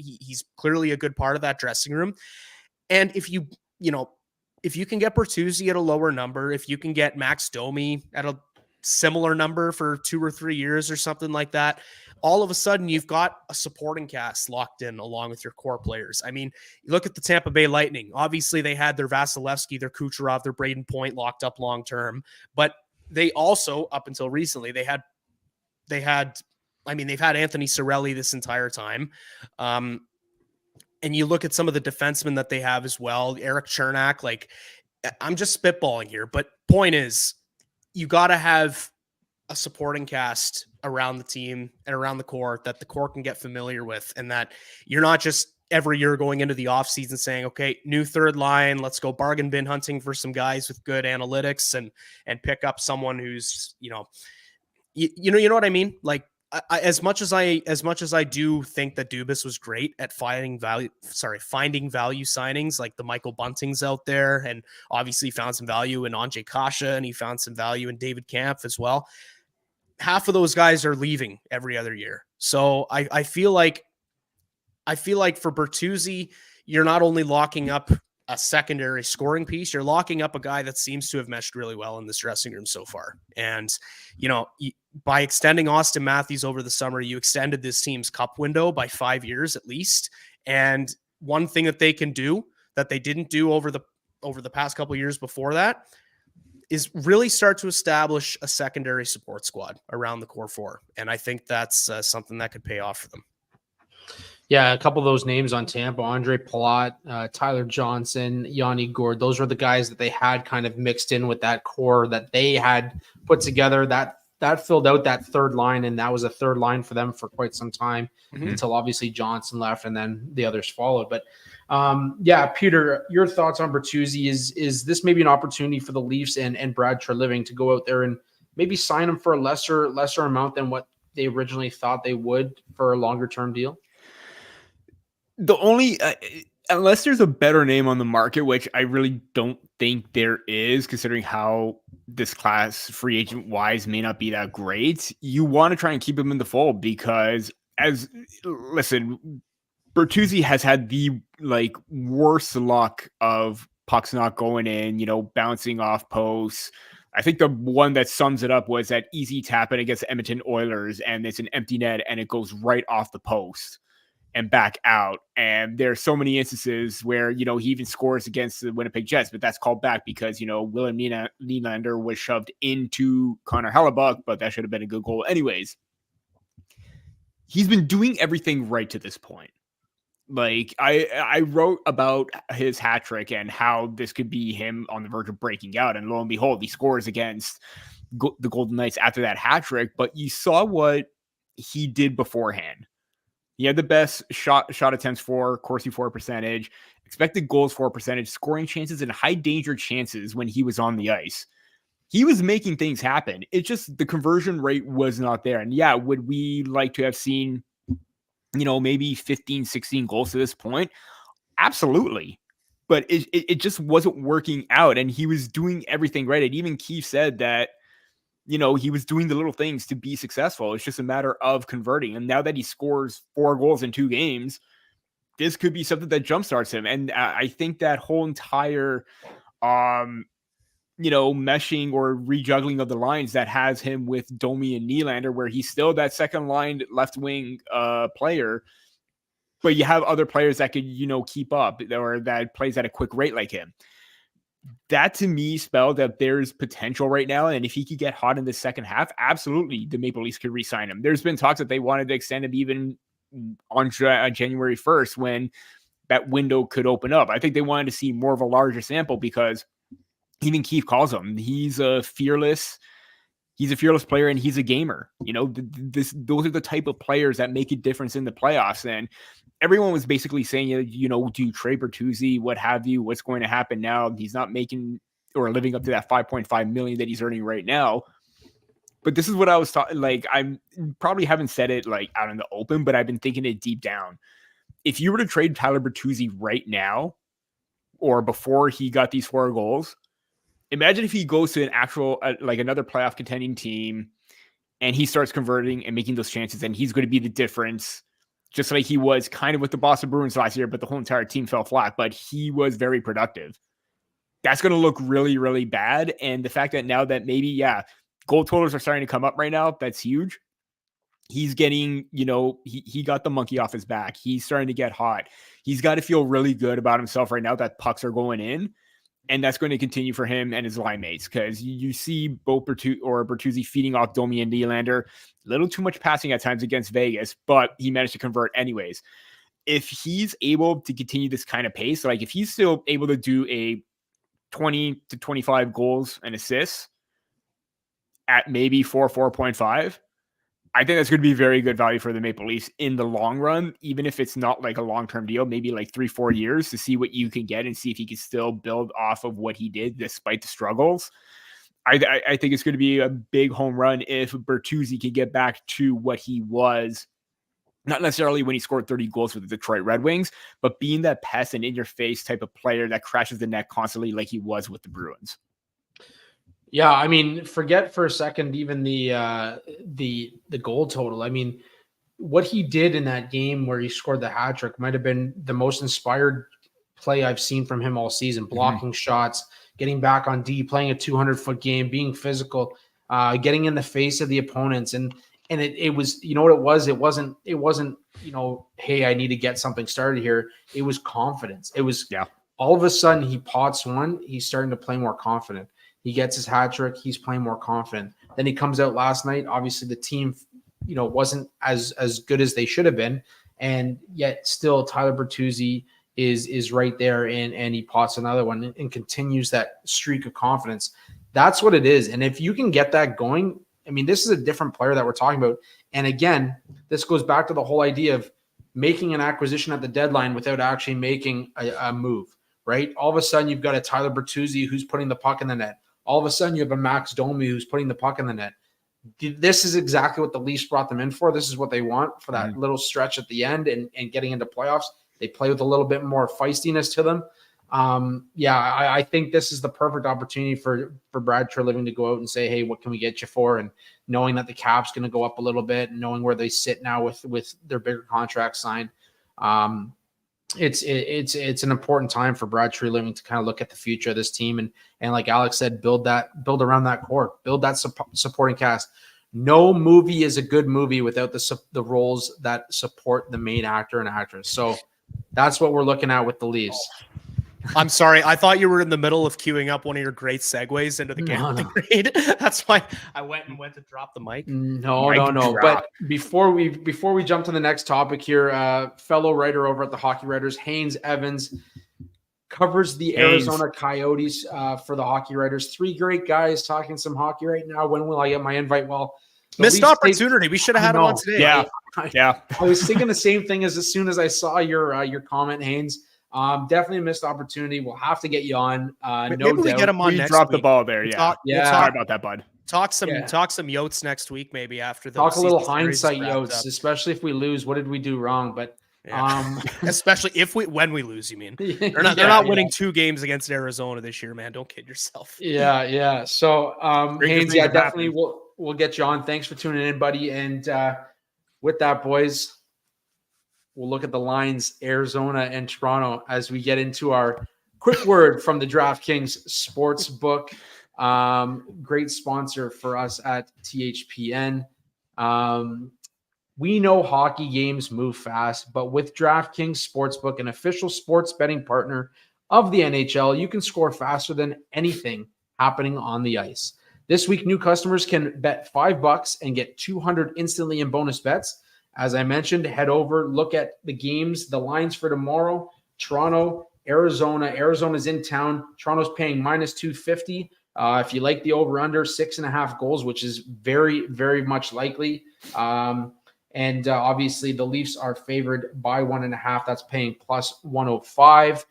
clearly a good part of that dressing room. And if you can get Bertuzzi at a lower number, if you can get Max Domi at a similar number for 2 or 3 years or something like that, all of a sudden you've got a supporting cast locked in along with your core players. I mean, you look at the Tampa Bay Lightning. Obviously, they had their Vasilevsky, their Kucherov, their Braden Point locked up long term, but they also, up until recently, they've had Anthony Cirelli this entire time. And you look at some of the defensemen that they have as well, Eric Chernak. Like, I'm just spitballing here, but point is, you got to have a supporting cast around the team and around the core that the core can get familiar with, and that you're not just every year going into the offseason saying, okay, new third line, let's go bargain bin hunting for some guys with good analytics and pick up someone who's, you know what I mean? Like, as much as I do think that Dubas was great at finding value signings, like the Michael Buntings out there, and obviously found some value in Andrzej Kasha, and he found some value in David Kampf as well. Half of those guys are leaving every other year. So I feel like for Bertuzzi, you're not only locking up a secondary scoring piece, you're locking up a guy that seems to have meshed really well in this dressing room so far. And, by extending Austin Matthews over the summer, you extended this team's cup window by 5 years at least. And one thing that they can do that they didn't do over the past couple of years before that is really start to establish a secondary support squad around the core four. And I think that's something that could pay off for them. Yeah, a couple of those names on Tampa, Andre Palat, Tyler Johnson, Yanni Gourde, those were the guys that they had kind of mixed in with that core that they had put together that filled out that third line, and that was a third line for them for quite some time until obviously Johnson left and then the others followed. But Peter, your thoughts on Bertuzzi, is this maybe an opportunity for the Leafs and Brad Treliving to go out there and maybe sign him for a lesser amount than what they originally thought they would for a longer term deal? The only unless there's a better name on the market, which I really don't think there is, considering how this class free agent wise may not be that great. You want to try and keep him in the fold because Bertuzzi has had the worst luck of pucks not going in, bouncing off posts. I think the one that sums it up was that easy tap it against Edmonton Oilers, and it's an empty net and it goes right off the post and back out. And there's so many instances where, he even scores against the Winnipeg Jets, but that's called back because, William Nylander was shoved into Connor Hellebuck, but that should have been a good goal anyways. He's been doing everything right to this point. I wrote about his hat trick and how this could be him on the verge of breaking out. And lo and behold, he scores against the Golden Knights after that hat trick. But you saw what he did beforehand. He had the best shot attempts for, Corsi for percentage, expected goals for percentage, scoring chances, and high danger chances when he was on the ice. He was making things happen. It's just the conversion rate was not there. And yeah, would we like to have seen, maybe 15, 16 goals to this point? Absolutely. But it just wasn't working out. And he was doing everything right. And even Keith said that, he was doing the little things to be successful. It's just a matter of converting. And now that he scores 4 goals in 2 games, this could be something that jumpstarts him. And I think that whole entire, meshing or rejuggling of the lines that has him with Domi and Nylander, where he's still that second line left wing player, but you have other players that could, keep up or that plays at a quick rate like him. That to me spelled that there's potential right now. And if he could get hot in the second half, absolutely, the Maple Leafs could re-sign him. There's been talks that they wanted to extend him even on January 1st when that window could open up. I think they wanted to see more of a larger sample because even Keith calls him, he's a fearless player and he's a gamer. Those are the type of players that make a difference in the playoffs. And everyone was basically saying, do you trade Bertuzzi? What have you? What's going to happen now? He's not making or living up to that $5.5 million that he's earning right now. But this is what I was talking. I probably haven't said it out in the open, but I've been thinking it deep down. If you were to trade Tyler Bertuzzi right now, or before he got these 4 goals, imagine if he goes to an actual another playoff contending team, and he starts converting and making those chances, and he's going to be the difference. Just like he was kind of with the Boston Bruins last year, but the whole entire team fell flat, but he was very productive. That's going to look really, really bad. And the fact that now that maybe, goal totals are starting to come up right now, that's huge. He's getting, he got the monkey off his back. He's starting to get hot. He's got to feel really good about himself right now that pucks are going in. And that's going to continue for him and his line mates because you see both Bertuzzi feeding off Domi and Nylander. A little too much passing at times against Vegas, but he managed to convert anyways. If he's able to continue this kind of pace, if he's still able to do a 20 to 25 goals and assists at maybe 4.5, I think that's going to be very good value for the Maple Leafs in the long run, even if it's not a long-term deal, maybe 3-4 years to see what you can get and see if he can still build off of what he did despite the struggles. I think it's going to be a big home run if Bertuzzi can get back to what he was, not necessarily when he scored 30 goals for the Detroit Red Wings, but being that pest and in-your-face type of player that crashes the net constantly like he was with the Bruins. Yeah, I mean, forget for a second even the goal total. I mean, what he did in that game where he scored the hat trick might have been the most inspired play I've seen from him all season. Blocking shots, getting back on D, playing a 200-foot game, being physical, getting in the face of the opponents, and it was, what it was. It wasn't hey, I need to get something started here. It was confidence. It was all of a sudden he pots one. He's starting to play more confident. He gets his hat trick. He's playing more confident. Then he comes out last night. Obviously, the team, wasn't as good as they should have been, and yet still Tyler Bertuzzi is right there, and he pots another one and continues that streak of confidence. That's what it is. And if you can get that going, I mean, this is a different player that we're talking about. And again, this goes back to the whole idea of making an acquisition at the deadline without actually making a move, right? All of a sudden, you've got a Tyler Bertuzzi who's putting the puck in the net. All of a sudden, you have a Max Domi who's putting the puck in the net. this is exactly what the Leafs brought them in for. This is what they want for that little stretch at the end and getting into playoffs. They play with a little bit more feistiness to them. I think this is the perfect opportunity for Brad Treliving to go out and say, hey, what can we get you for? And knowing that the cap's going to go up a little bit, and knowing where they sit now with their bigger contract signed. It's an important time for Brad Treliving to kind of look at the future of this team. And like Alex said, build around that core, build that supporting cast. No movie is a good movie without the roles that support the main actor and actress. So that's what we're looking at with the Leafs. I'm sorry. I thought you were in the middle of queuing up one of your great segues into the gambling grade. That's why I went to drop the mic. No. But before we jump to the next topic here, fellow writer over at the Hockey Writers, Haynes Evans, covers the Arizona Coyotes for the Hockey Writers. 3 great guys talking some hockey right now. When will I get my invite? Well, missed opportunity. We should have had him on today. Yeah. I was thinking the same thing as soon as I saw your comment, Haynes. Definitely a missed opportunity. We'll have to get you on. Maybe we get him on next week. The ball there. Sorry about that, bud. Talk some Yotes next week, maybe after the talk a little hindsight Yotes, especially if we lose. What did we do wrong? But especially when we lose, you mean? They're not winning 2 games against Arizona this year, man. Don't kid yourself. Yeah. So Haynes, definitely we'll get you on. Thanks for tuning in, buddy. And with that, boys, we'll look at the lines, Arizona and Toronto, as we get into our quick word from the DraftKings Sportsbook. Great sponsor for us at THPN. We know hockey games move fast, but with DraftKings Sportsbook, an official sports betting partner of the NHL, you can score faster than anything happening on the ice. This week, new customers can bet $5 and get $200 instantly in bonus bets. As I mentioned, head over, look at the games, the lines for tomorrow. Toronto, Arizona. Arizona's in town. Toronto's paying -250. If you like the over-under, 6.5 goals, which is very, very much likely. And obviously, the Leafs are favored by 1.5. That's paying +105.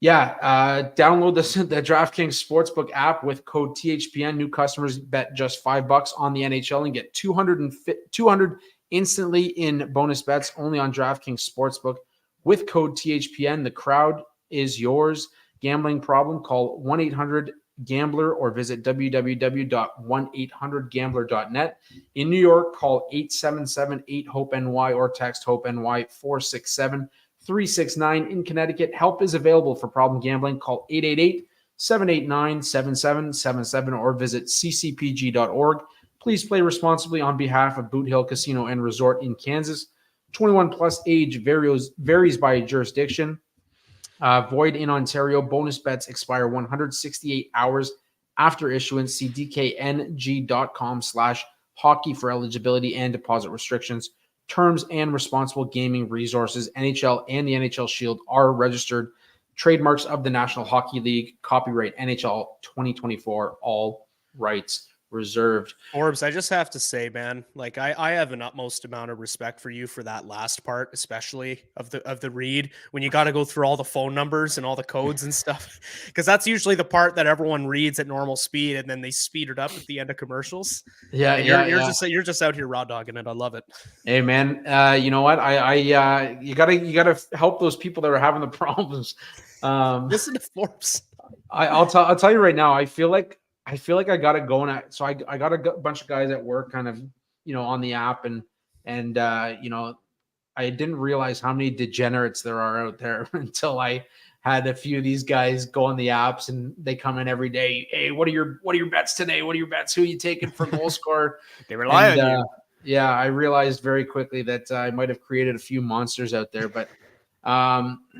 Download the DraftKings Sportsbook app with code THPN. New customers bet just $5 on the NHL and get 200 instantly in bonus bets only on DraftKings Sportsbook with code THPN. The crowd is yours. Gambling problem? Call 1-800-GAMBLER or visit www.1800gambler.net. In New York, call 877-8-HOPE-NY or text HOPE-NY 467-369. In Connecticut, help is available for problem gambling. Call 888-789-7777 or visit ccpg.org. Please play responsibly on behalf of Boot Hill Casino and Resort in Kansas. 21 plus age varies by jurisdiction. Void in Ontario. Bonus bets expire 168 hours after issuance. See dkng.com/hockey for eligibility and deposit restrictions. Terms and responsible gaming resources. NHL and the NHL Shield are registered trademarks of the National Hockey League. Copyright NHL 2024. All rights reserved. Forbes, I just have to say, man, like I have an utmost amount of respect for you for that last part, especially of the read when you got to go through all the phone numbers and all the codes and stuff, because that's usually the part that everyone reads at normal speed and then they speed it up at the end of commercials. You're just out here raw dogging it. I love it. Hey man, you know what? You gotta help those people that are having the problems. Listen to Forbes. I'll tell you right now. I feel like I got it going so I got a bunch of guys at work kind of, on the app and I didn't realize how many degenerates there are out there until I had a few of these guys go on the apps and they come in every day. Hey, what are your bets today? What are your bets? Who are you taking for goal scorer? They rely on you. Yeah, I realized very quickly that I might have created a few monsters out there, but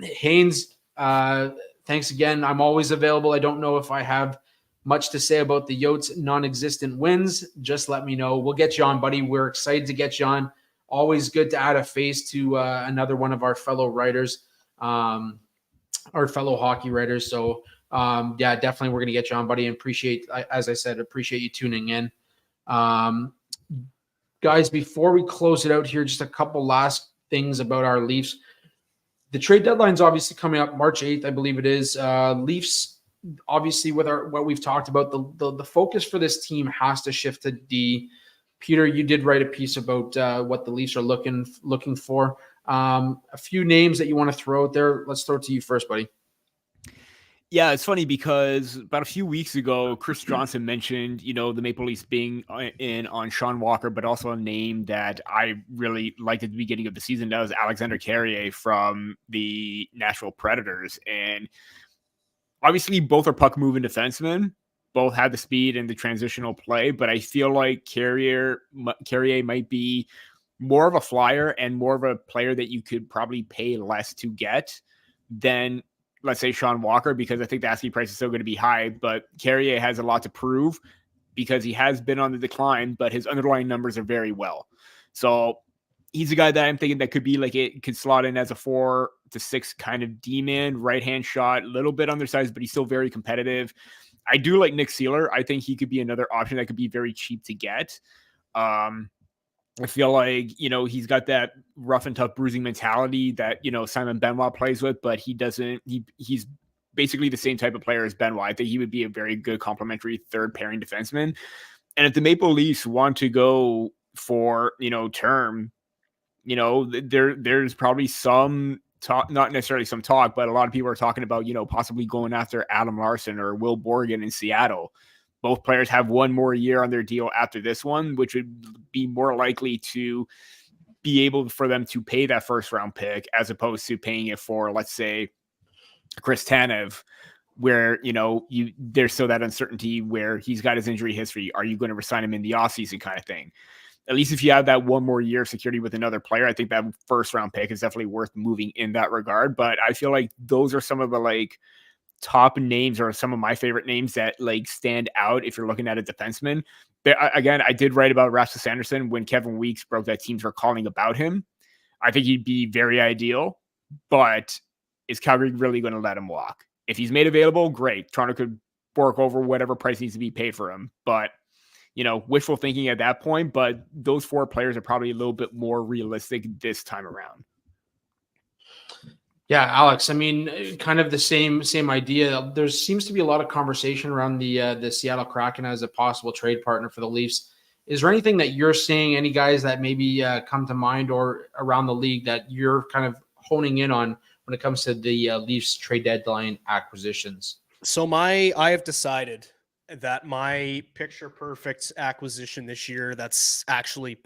Haynes, thanks again. I'm always available. I don't know if I have much to say about the Yotes non-existent wins. Just let me know. We'll get you on, buddy. We're excited to get you on. Always good to add a face to another one of our fellow writers, our fellow hockey writers. So definitely we're going to get you on, buddy. And as I said, appreciate you tuning in. Guys, before we close it out here, just a couple last things about our Leafs. The trade deadline is obviously coming up March 8th, I believe it is. Leafs obviously with what we've talked about, the focus for this team has to shift to D. Peter, you did write a piece about what the Leafs are looking for. A few names that you want to throw out there. Let's throw it to you first, buddy. Yeah, it's funny because about a few weeks ago, Chris Johnson mentioned, the Maple Leafs being in on Sean Walker, but also a name that I really liked at the beginning of the season. That was Alexander Carrier from the Nashville Predators. And obviously both are puck-moving defensemen. Both have the speed and the transitional play, but I feel like Carrier might be more of a flyer and more of a player that you could probably pay less to get than, let's say, Sean Walker, because I think the asking price is still going to be high. But Carrier has a lot to prove because he has been on the decline, but his underlying numbers are very well. So he's a guy that I'm thinking that could be like it could slot in as a 4 to 6 kind of D-man, right-hand shot, a little bit undersized, but he's still very competitive. I do like Nick Seeler. I think he could be another option that could be very cheap to get. I feel like, he's got that rough and tough bruising mentality that, Simon Benoit plays with, but he's basically the same type of player as Benoit. I think he would be a very good complementary third pairing defenseman. And if the Maple Leafs want to go for, term, there's probably some talk, not necessarily some talk, but a lot of people are talking about, possibly going after Adam Larson or Will Borgen in Seattle. Both players have one more year on their deal after this one, which would be more likely to be able for them to pay that first round pick as opposed to paying it for, let's say, Chris Tanev, where, there's still that uncertainty where he's got his injury history. Are you going to resign him in the offseason kind of thing? At least if you have that one more year of security with another player, I think that first round pick is definitely worth moving in that regard. But I feel like those are some of the top names or some of my favorite names that stand out if you're looking at a defenseman. Again, I did write about Rasmus Anderson when Kevin Weeks broke that teams were calling about him. I think he'd be very ideal, but is Calgary really going to let him walk? If he's made available, great. Toronto could work over whatever price needs to be paid for him. But wishful thinking at that point, but those 4 players are probably a little bit more realistic this time around. Yeah, Alex, I mean, kind of the same idea. There seems to be a lot of conversation around the Seattle Kraken as a possible trade partner for the Leafs. Is there anything that you're seeing, any guys that maybe come to mind or around the league that you're kind of honing in on when it comes to the Leafs trade deadline acquisitions? So I have decided that my picture perfect acquisition this year that's actually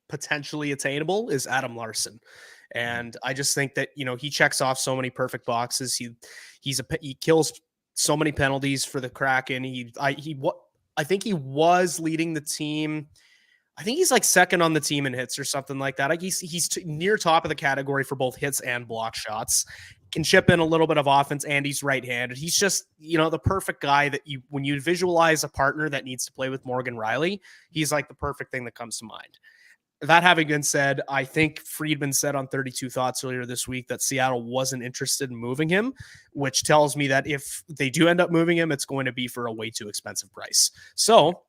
potentially attainable is Adam Larson. And I just think that, he checks off so many perfect boxes. He kills so many penalties for the Kraken. I think he was leading the team. I think he's second on the team in hits or something like that. He's near top of the category for both hits and block shots. Can chip in a little bit of offense, and he's right-handed. He's just, the perfect guy that when you visualize a partner that needs to play with Morgan Rielly, he's the perfect thing that comes to mind. That having been said, I think Friedman said on 32 Thoughts earlier this week that Seattle wasn't interested in moving him, which tells me that if they do end up moving him, it's going to be for a way too expensive price. So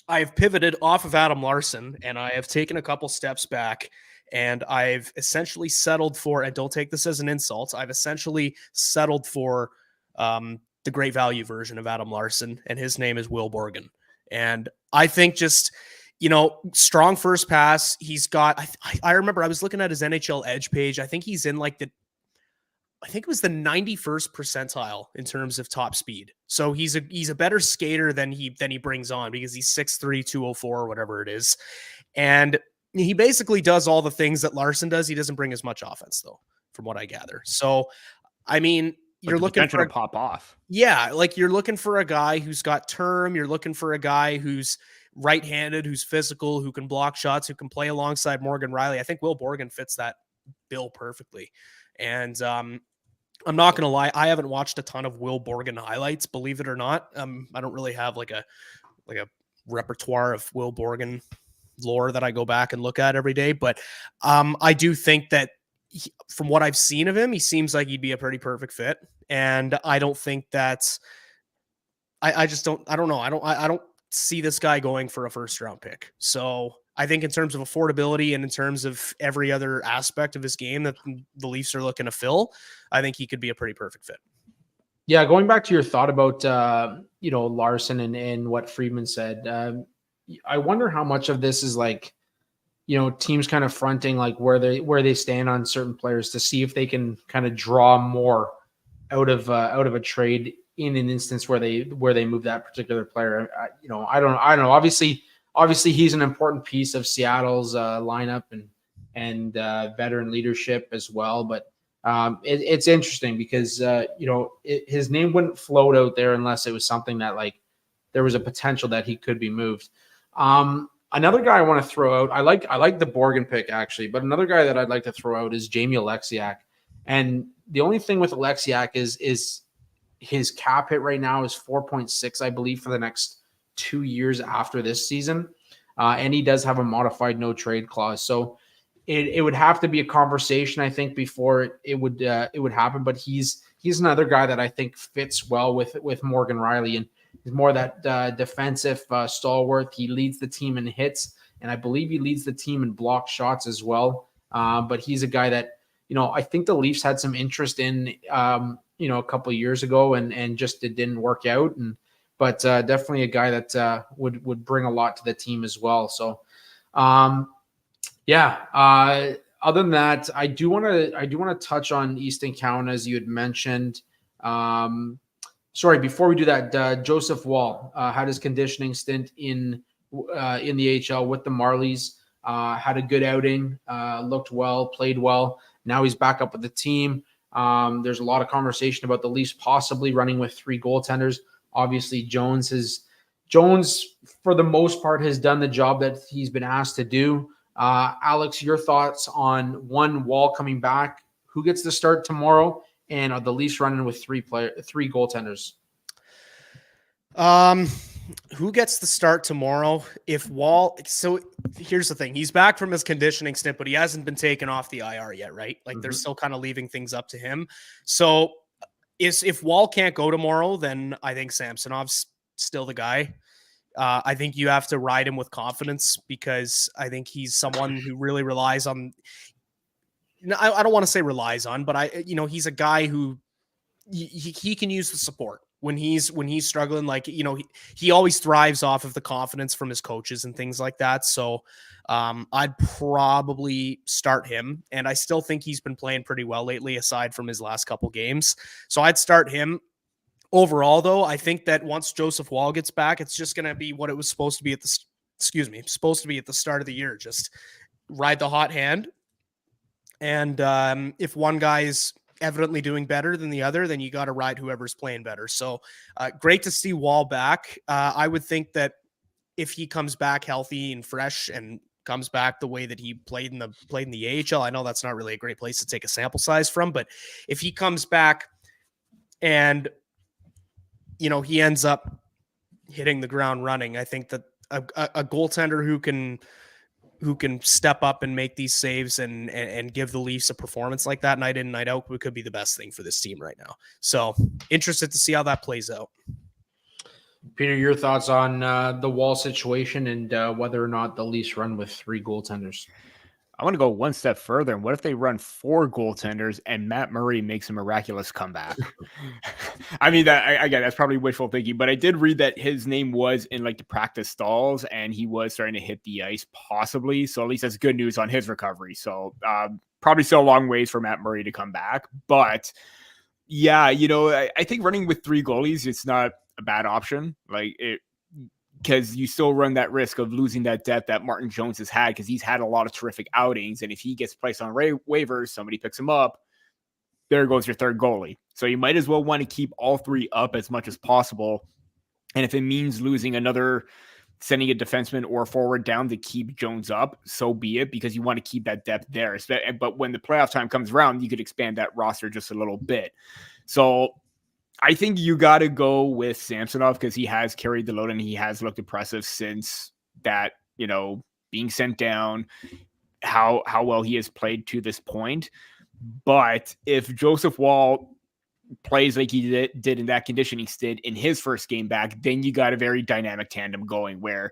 I've pivoted off of Adam Larson, and I have taken a couple steps back, and I've essentially settled for, and don't take this as an insult, I've essentially settled for the great value version of Adam Larson, and his name is Will Borgen. And I think just, strong first pass. He's got, I remember I was looking at his NHL Edge page. I think he's in I think it was the 91st percentile in terms of top speed. So he's a better skater than he brings on because he's 6'3", 204 or whatever it is. And he basically does all the things that Larson does. He doesn't bring as much offense though, from what I gather. So, I mean, you're looking for to pop off. Yeah. You're looking for a guy who's got term. You're looking for a guy who's right-handed, who's physical, who can block shots, who can play alongside Morgan Rielly. I think Will Borgen fits that bill perfectly. And I'm not going to lie, I haven't watched a ton of Will Borgen highlights, believe it or not. I don't really have a repertoire of Will Borgen lore that I go back and look at every day. But I do think that from what I've seen of him, he seems like he'd be a pretty perfect fit. And I don't think that's, I don't see this guy going for a first round pick. So I think in terms of affordability and in terms of every other aspect of his game that the Leafs are looking to fill, I think he could be a pretty perfect fit. Yeah, going back to your thought about Larson and what Friedman said, I wonder how much of this is like, teams kind of fronting like where they stand on certain players to see if they can kind of draw more out of a trade in an instance where they move that particular player. I don't know. Obviously, he's an important piece of Seattle's lineup and veteran leadership as well, but. It's interesting because his name wouldn't float out there unless it was something that like there was a potential that he could be moved. Another guy I want to throw out, I like the Borgen pick actually, but another guy that I'd like to throw out is Jamie Alexiak. And the only thing with Alexiak is his cap hit right now is 4.6, I believe, for the next 2 years after this season, and he does have a modified no trade clause, so. It would have to be a conversation, I think, before it would happen. But he's another guy that I think fits well with Morgan Riley, and he's more that defensive stalwart. He leads the team in hits, and I believe he leads the team in block shots as well. But he's a guy that I think the Leafs had some interest in a couple of years ago, and just it didn't work out. But definitely a guy that would bring a lot to the team as well. So. Other than that, I do want to touch on Easton Cowan, as you had mentioned. Before we do that, Joseph Wall had his conditioning stint in the AHL with the Marlies. Had a good outing, looked well, played well. Now he's back up with the team. There's a lot of conversation about the Leafs possibly running with 3 goaltenders. Obviously, Jones, for the most part, has done the job that he's been asked to do. Alex, your thoughts on Wall coming back? Who gets to start tomorrow? And are the Leafs running with 3 goaltenders? Who gets the start tomorrow? If Wall, so here's the thing. He's back from his conditioning stint, but he hasn't been taken off the IR yet, right? Like they're still kind of leaving things up to him. So if Wall can't go tomorrow, then I think Samsonov's still the guy. I think you have to ride him with confidence because I think he's someone who really relies on. I don't want to say relies on, but he's a guy who he can use the support when he's struggling. Like he always thrives off of the confidence from his coaches and things like that. So I'd probably start him, and I still think he's been playing pretty well lately, aside from his last couple games. So I'd start him. Overall, though, I think that once Joseph Wall gets back, it's just going to be what it was supposed to be at the start of the year. Just ride the hot hand. And if one guy is evidently doing better than the other, then you got to ride whoever's playing better. So great to see Wall back. I would think that if he comes back healthy and fresh and comes back the way that he played in the AHL, I know that's not really a great place to take a sample size from, but if he comes back and he ends up hitting the ground running, I think that a goaltender who can step up and make these saves and give the Leafs a performance like that night in, night out could be the best thing for this team right now. So interested to see how that plays out. Peter, your thoughts on the Wall situation and whether or not the Leafs run with 3 goaltenders? I want to go one step further. And what if they run 4 goaltenders and Matt Murray makes a miraculous comeback? I mean, again, that's probably wishful thinking, but I did read that his name was in like the practice stalls and he was starting to hit the ice possibly. So at least that's good news on his recovery. So probably still a long ways for Matt Murray to come back. But yeah, I think running with 3 goalies, it's not a bad option. Because you still run that risk of losing that depth that Martin Jones has had, because he's had a lot of terrific outings. And if he gets placed on waivers, somebody picks him up, there goes your 3rd goalie. So you might as well want to keep all 3 up as much as possible. And if it means losing sending a defenseman or a forward down to keep Jones up, so be it, because you want to keep that depth there. But when the playoff time comes around, you could expand that roster just a little bit. So I think you got to go with Samsonov because he has carried the load and he has looked impressive since that, being sent down, how well he has played to this point. But if Joseph Wall plays like he did in that conditioning stint in his first game back, then you got a very dynamic tandem going where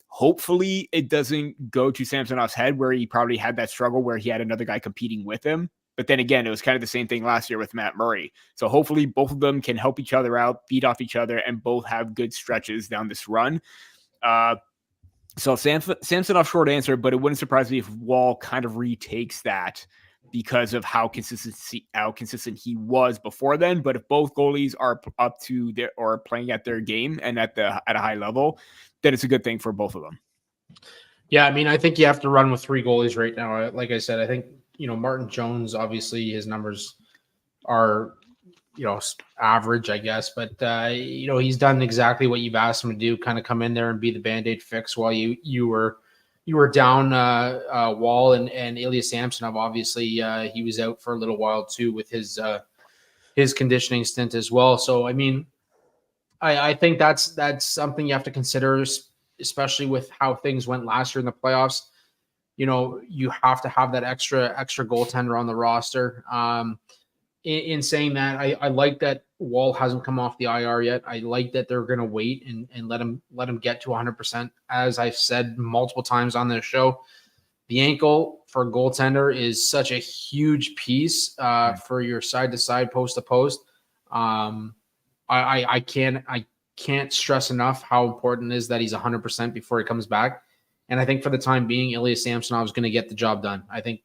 hopefully it doesn't go to Samsonov's head where he probably had that struggle where he had another guy competing with him. But then again, it was kind of the same thing last year with Matt Murray. So hopefully both of them can help each other out, feed off each other, and both have good stretches down this run. So Samsonov, short answer, but it wouldn't surprise me if Wall kind of retakes that because of how consistent he was before then. But if both goalies are up to their or playing at their game and at a high level, then it's a good thing for both of them. Yeah, I mean, I think you have to run with 3 goalies right now. Like I said, I think, Martin Jones, obviously his numbers are, average, I guess. But, he's done exactly what you've asked him to do, kind of come in there and be the Band-Aid fix while you were down Wall and Ilya Samsonov. Obviously, he was out for a little while too with his conditioning stint as well. So, I mean, I think that's something you have to consider, especially with how things went last year in the playoffs. You have to have that extra goaltender on the roster. In saying that, I like that Wall hasn't come off the IR yet. I like that they're going to wait and let him get to 100%. As I've said multiple times on this show, the ankle for a goaltender is such a huge piece for your side to side, post to post. I can't stress enough how important it is that he's 100% before he comes back. And I think for the time being, Ilya Samsonov is going to get the job done. I think,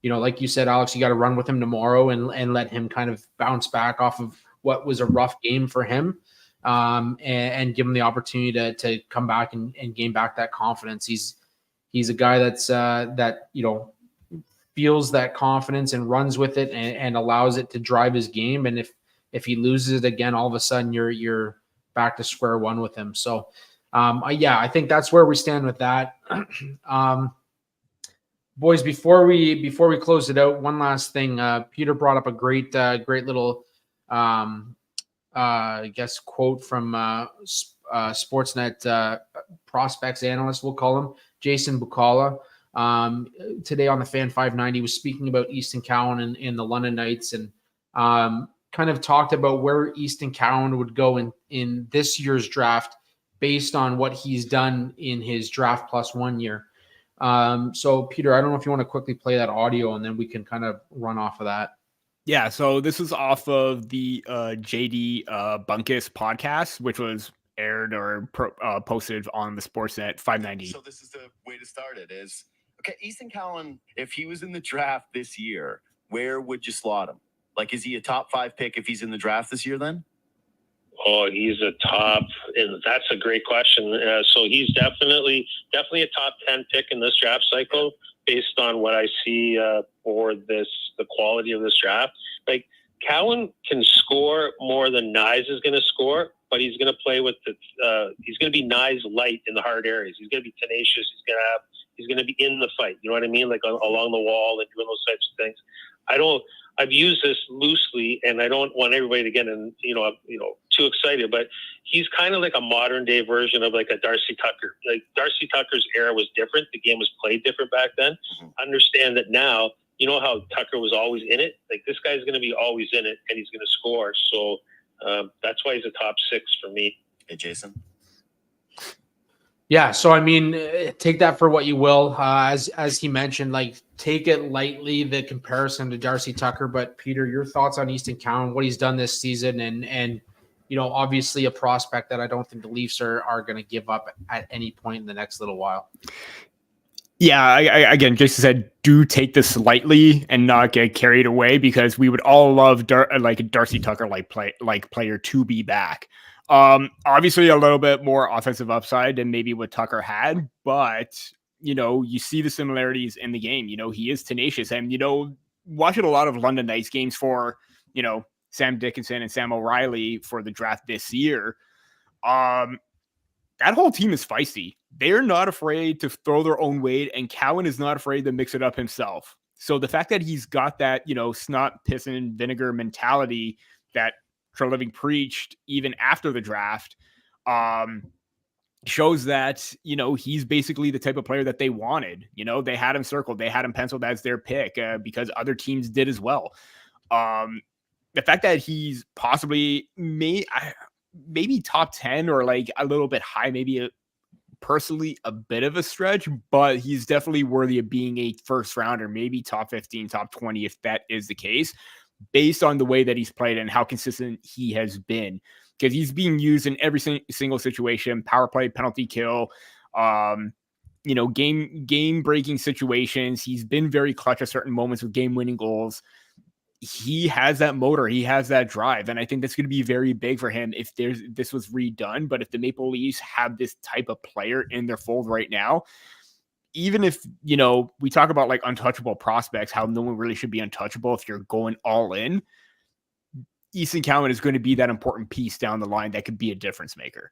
like you said, Alex, you got to run with him tomorrow and let him kind of bounce back off of what was a rough game for him, and give him the opportunity to come back and gain back that confidence. He's a guy that's that feels that confidence and runs with it and allows it to drive his game. And if he loses it again, all of a sudden you're back to square one with him. So, I think that's where we stand with that. Boys, before we close it out, one last thing. Peter brought up a great little, I guess, quote from Sportsnet prospects analyst, we'll call him, Jason Bukala. Today on the Fan 590 was speaking about Easton Cowan and the London Knights, and kind of talked about where Easton Cowan would go in this year's draft based on what he's done in his draft plus 1 year. So Peter, I don't know if you want to quickly play that audio and then we can kind of run off of that. Yeah, so this is off of the JD Bunkus podcast, which was aired or posted on the Sportsnet 590. So this is the way to start it is, okay, Easton Cowan, if he was in the draft this year, where would you slot him? Like, is he a top 5 pick if he's in the draft this year then? Oh, he's a top, and that's a great question. So he's definitely a top 10 pick in this draft cycle based on what I see for the quality of this draft. Like, Cowan can score more than Nyes is going to score, but he's going to play with he's going to be Nyes light in the hard areas. He's going to be tenacious. He's going to be in the fight. You know what I mean? Like along the wall and doing those types of things. I've used this loosely, and I don't want everybody to get too excited, but he's kind of like a modern day version of like a Darcy Tucker. Like, Darcy Tucker's era was different. The game was played different back then. Mm-hmm. Understand that now, you know how Tucker was always in it? Like, this guy's going to be always in it, and he's going to score. So that's why he's a top 6 for me. Hey, Jason. Yeah, so I mean, take that for what you will. As he mentioned, like, take it lightly, the comparison to Darcy Tucker. But Peter, your thoughts on Easton Cowan, what he's done this season, and obviously a prospect that I don't think the Leafs are going to give up at any point in the next little while. Yeah, I again, Jason said, do take this lightly and not get carried away, because we would all love like a Darcy Tucker player to be back. Obviously a little bit more offensive upside than maybe what Tucker had, but you see the similarities in the game. He is tenacious, and watching a lot of London Knights games for Sam Dickinson and Sam O'Reilly for the draft this year. That whole team is feisty. They're not afraid to throw their own weight, and Cowan is not afraid to mix it up himself. So the fact that he's got that, snot, piss, and vinegar mentality that Treliving preached even after the draft, shows that, he's basically the type of player that they wanted. They had him circled. They had him penciled as their pick because other teams did as well. The fact that he's possibly maybe top 10 or like a little bit high, maybe personally a bit of a stretch, but he's definitely worthy of being a first rounder, maybe top 15, top 20, if that is the case, based on the way that he's played and how consistent he has been. Because he's being used in every single situation, power play, penalty kill, game breaking situations. He's been very clutch at certain moments with game winning goals. He has that motor, he has that drive, and I think that's going to be very big for him if this was redone. But if the Maple Leafs have this type of player in their fold right now, even if, we talk about like untouchable prospects, how no one really should be untouchable if you're going all in, Easton Cowan is going to be that important piece down the line that could be a difference maker.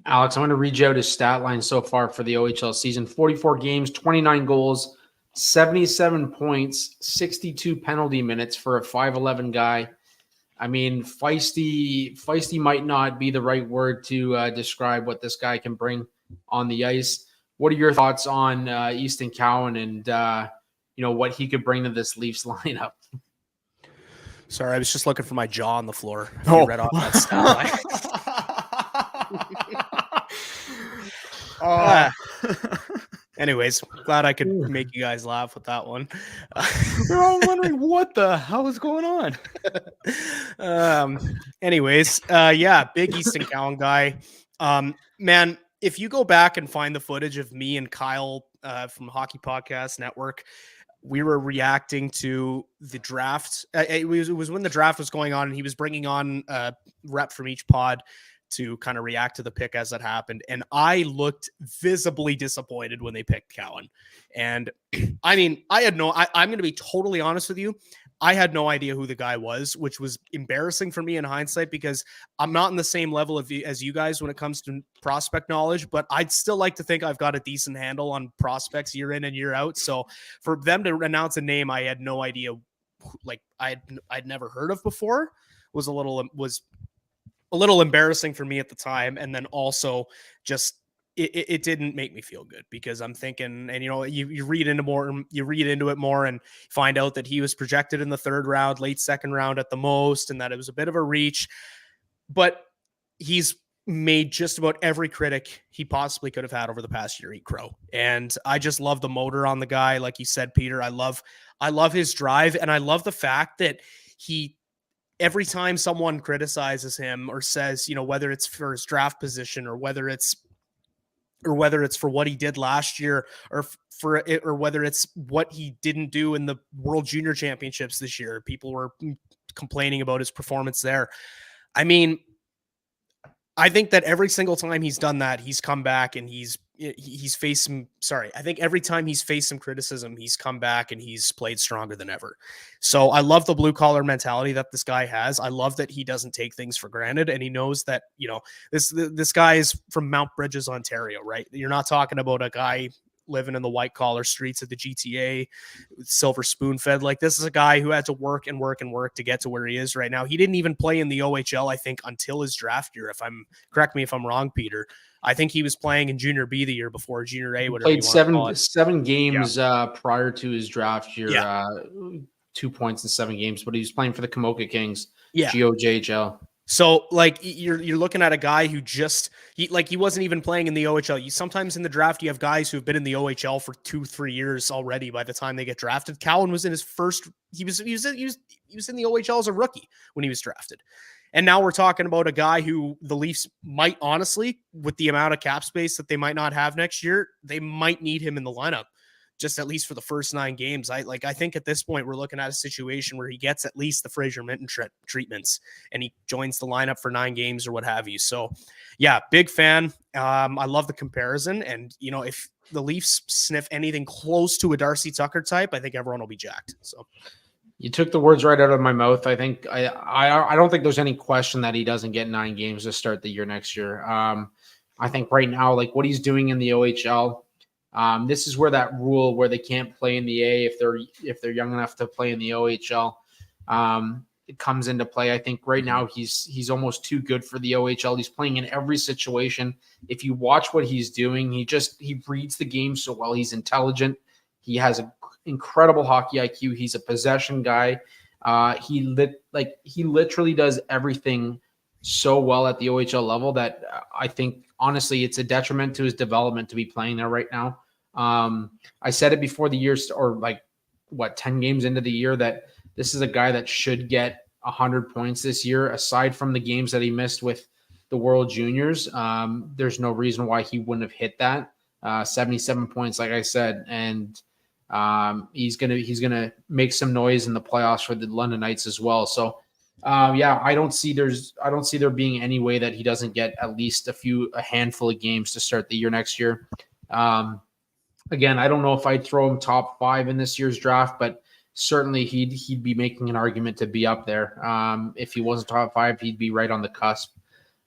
Alex, I'm going to read you out his stat line so far for the OHL season. 44 games, 29 goals, 77 points, 62 penalty minutes for a 5'11" guy. I mean, feisty might not be the right word to describe what this guy can bring on the ice. What are your thoughts on Easton Cowan and, what he could bring to this Leafs lineup? Sorry, I was just looking for my jaw on the floor. I read off that stat line. Anyways, glad I could make you guys laugh with that one. We're all wondering what the hell is going on. Anyways, big Easton Cowan guy. Man, if you go back and find the footage of me and Kyle from Hockey Podcast Network, we were reacting to the draft. It was when the draft was going on, and he was bringing on a rep from each pod to kind of react to the pick as it happened. And I looked visibly disappointed when they picked Cowan. And I mean, I'm going to be totally honest with you. I had no idea who the guy was, which was embarrassing for me in hindsight, because I'm not in the same level as you guys when it comes to prospect knowledge, but I'd still like to think I've got a decent handle on prospects year in and year out. So for them to announce a name I had no idea, like I'd never heard of before, was a little embarrassing for me at the time. And then also just it didn't make me feel good, because I'm thinking, and you read into it more and find out that he was projected in the third round, late second round at the most, and that it was a bit of a reach. But he's made just about every critic he possibly could have had over the past year eat crow. And I just love the motor on the guy. Like you said, Peter, I love his drive, and I love the fact that every time someone criticizes him or says, whether it's for his draft position or whether it's for what he did last year or whether it's what he didn't do in the World Junior Championships this year, people were complaining about his performance there. I mean, I think that every single time he's done that, he's come back and he's faced some, I think every time he's faced some criticism, he's come back and he's played stronger than ever. So I love the blue collar mentality that this guy has. I love that he doesn't take things for granted, and he knows that, this guy is from Mount Bridges, Ontario, right? You're not talking about a guy living in the white collar streets of the GTA, silver spoon fed. Like, this is a guy who had to work and work and work to get to where he is right now. He didn't even play in the OHL, I think, until his draft year. Correct me if I'm wrong, Peter. I think he was playing in Junior B the year before, Junior A, whatever. Played seven games prior to his draft year. 2 points in 7 games, but he was playing for the Kamoka Kings. GOJHL. So, like, you're looking at a guy who he wasn't even playing in the OHL. Sometimes in the draft, you have guys who've been in the OHL for 2-3 years already by the time they get drafted. Cowan was in his first. He was in the OHL as a rookie when he was drafted. And now we're talking about a guy who the Leafs might, honestly, with the amount of cap space that they might not have next year, they might need him in the lineup, just at least for the first 9 games. I think at this point we're looking at a situation where he gets at least the Fraser Minton treatments and he joins the lineup for 9 games or what have you. So yeah, big fan. I love the comparison. And if the Leafs sniff anything close to a Darcy Tucker type, I think everyone will be jacked. So you took the words right out of my mouth. I think I don't think there's any question that he doesn't get 9 games to start the year next year. I think right now, like what he's doing in the OHL, this is where that rule where they can't play in the A if they're young enough to play in the OHL, it comes into play. I think right now he's almost too good for the OHL. He's playing in every situation. If you watch what he's doing, he reads the game so well. He's intelligent. He has an incredible hockey IQ. He's a possession guy. He literally does everything so well at the OHL level that I think honestly it's a detriment to his development to be playing there right now. I said it before the year, or 10 games into the year, that this is a guy that should get 100 points this year. Aside from the games that he missed with the World Juniors, there's no reason why he wouldn't have hit that 77 points, like I said, and he's gonna make some noise in the playoffs for the London Knights as well. So I don't see there being any way that he doesn't get at least a handful of games to start the year next year. Again, I don't know if I'd throw him top 5 in this year's draft, but certainly he'd be making an argument to be up there. If he wasn't top 5, he'd be right on the cusp.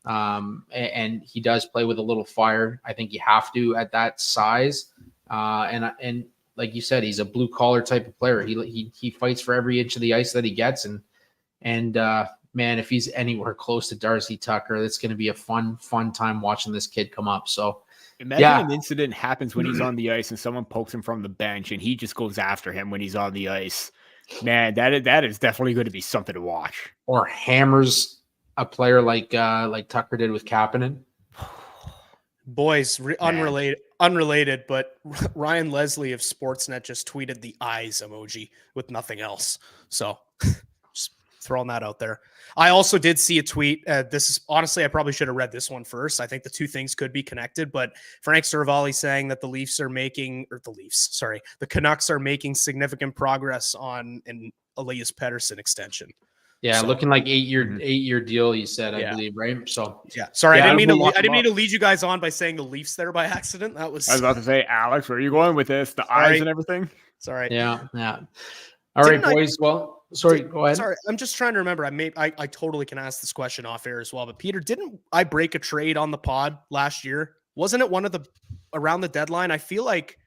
And he does play with a little fire. I think you have to at that size. And like you said, he's a blue collar type of player. He fights for every inch of the ice that he gets. And man, if he's anywhere close to Darcy Tucker, it's going to be a fun time watching this kid come up. So imagine an incident happens when he's on the ice and someone pokes him from the bench and he just goes after him when he's on the ice. Man, that is definitely going to be something to watch. Or hammers a player like Tucker did with Kapanen. Boys, unrelated, but Ryan Leslie of Sportsnet just tweeted the eyes emoji with nothing else. So just throwing that out there. I also did see a tweet. This is honestly, I probably should have read this one first. I think the two things could be connected, but Frank Seravalli saying that the Canucks are making significant progress on an Elias Pettersson extension. Yeah, so, looking like 8-year deal, you said, I believe, right? So sorry, I didn't mean to lead you guys on by saying the Leafs there by accident. I was about to say, Alex, where are you going with this? The eyes and everything? Sorry. Yeah. All right, boys. Well, sorry, go ahead. Sorry, I'm just trying to remember. I totally can ask this question off air as well. But Peter, didn't I break a trade on the pod last year? Wasn't it one of the around the deadline? I feel like.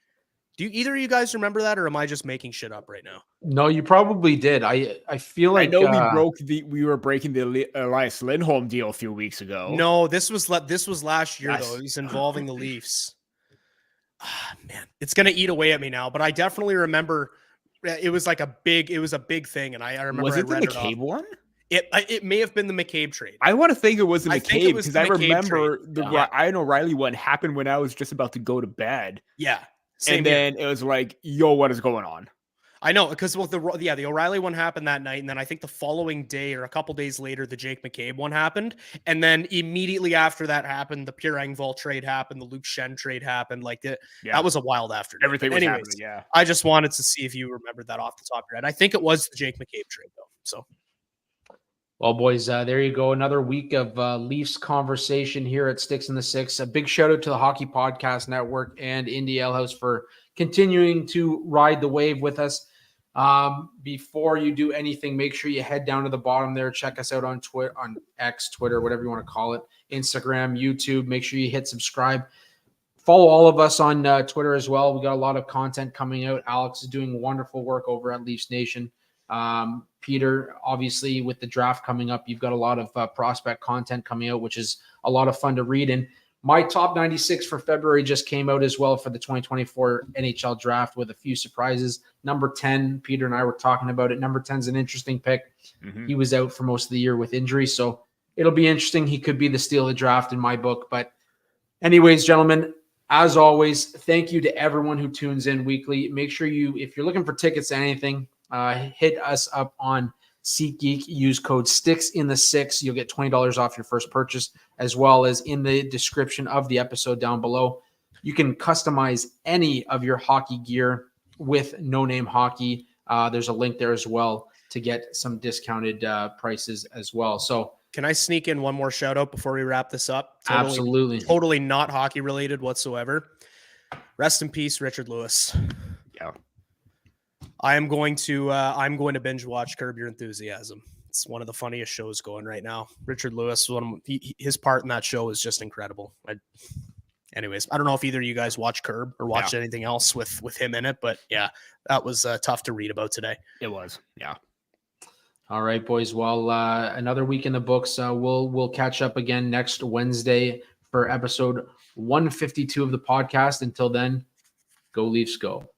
Do either of you guys remember that, or am I just making shit up right now? No, you probably did. I feel like I know we were breaking the Elias Lindholm deal a few weeks ago. No, this was last year though. It was involving the Leafs. Man, it's gonna eat away at me now. But I definitely remember it was a big thing, and I remember. Was it the McCabe one? It may have been the McCabe trade. I want to think it was the McCabe because I remember the Ian O'Reilly one happened when I was just about to go to bed. Yeah. Then it was like, yo, what is going on? I know, because the O'Reilly one happened that night, and then I think the following day or a couple days later, the Jake McCabe one happened, and then immediately after that happened, the Pierre Engvall trade happened, the Luke Shen trade happened. That was a wild afternoon. Everything was happening. Yeah, I just wanted to see if you remembered that off the top of your head. I think it was the Jake McCabe trade though. So. Well, boys, there you go. Another week of Leafs conversation here at Sticks in the Six. A big shout out to the Hockey Podcast Network and Indie Ale House for continuing to ride the wave with us. Before you do anything, make sure you head down to the bottom there. Check us out on Twitter, on X, Twitter, whatever you want to call it, Instagram, YouTube. Make sure you hit subscribe. Follow all of us on Twitter as well. We got a lot of content coming out. Alex is doing wonderful work over at Leafs Nation. Peter, obviously with the draft coming up, you've got a lot of prospect content coming out, which is a lot of fun to read. And my top 96 for February just came out as well for the 2024 NHL draft with a few surprises. Number 10, Peter and I were talking about it. Number 10 is an interesting pick. Mm-hmm. He was out for most of the year with injury, so it'll be interesting. He could be the steal of the draft in my book. But anyways, gentlemen, as always, thank you to everyone who tunes in weekly. Make sure if you're looking for tickets to anything, hit us up on SeatGeek. Use code STICKSIN6. You'll get $20 off your first purchase, as well as in the description of the episode down below. You can customize any of your hockey gear with No Name Hockey. There's a link there as well to get some discounted prices as well. So can I sneak in one more shout out before we wrap this up? Absolutely. Totally not hockey related whatsoever. Rest in peace, Richard Lewis. Yeah. I'm going to binge watch Curb Your Enthusiasm. It's one of the funniest shows going right now. Richard Lewis, his part in that show is just incredible. Anyways, I don't know if either of you guys watch Curb or watched anything else with him in it, but yeah, that was tough to read about today. It was, yeah. All right, boys. Well, another week in the books. We'll catch up again next Wednesday for episode 152 of the podcast. Until then, go Leafs, go.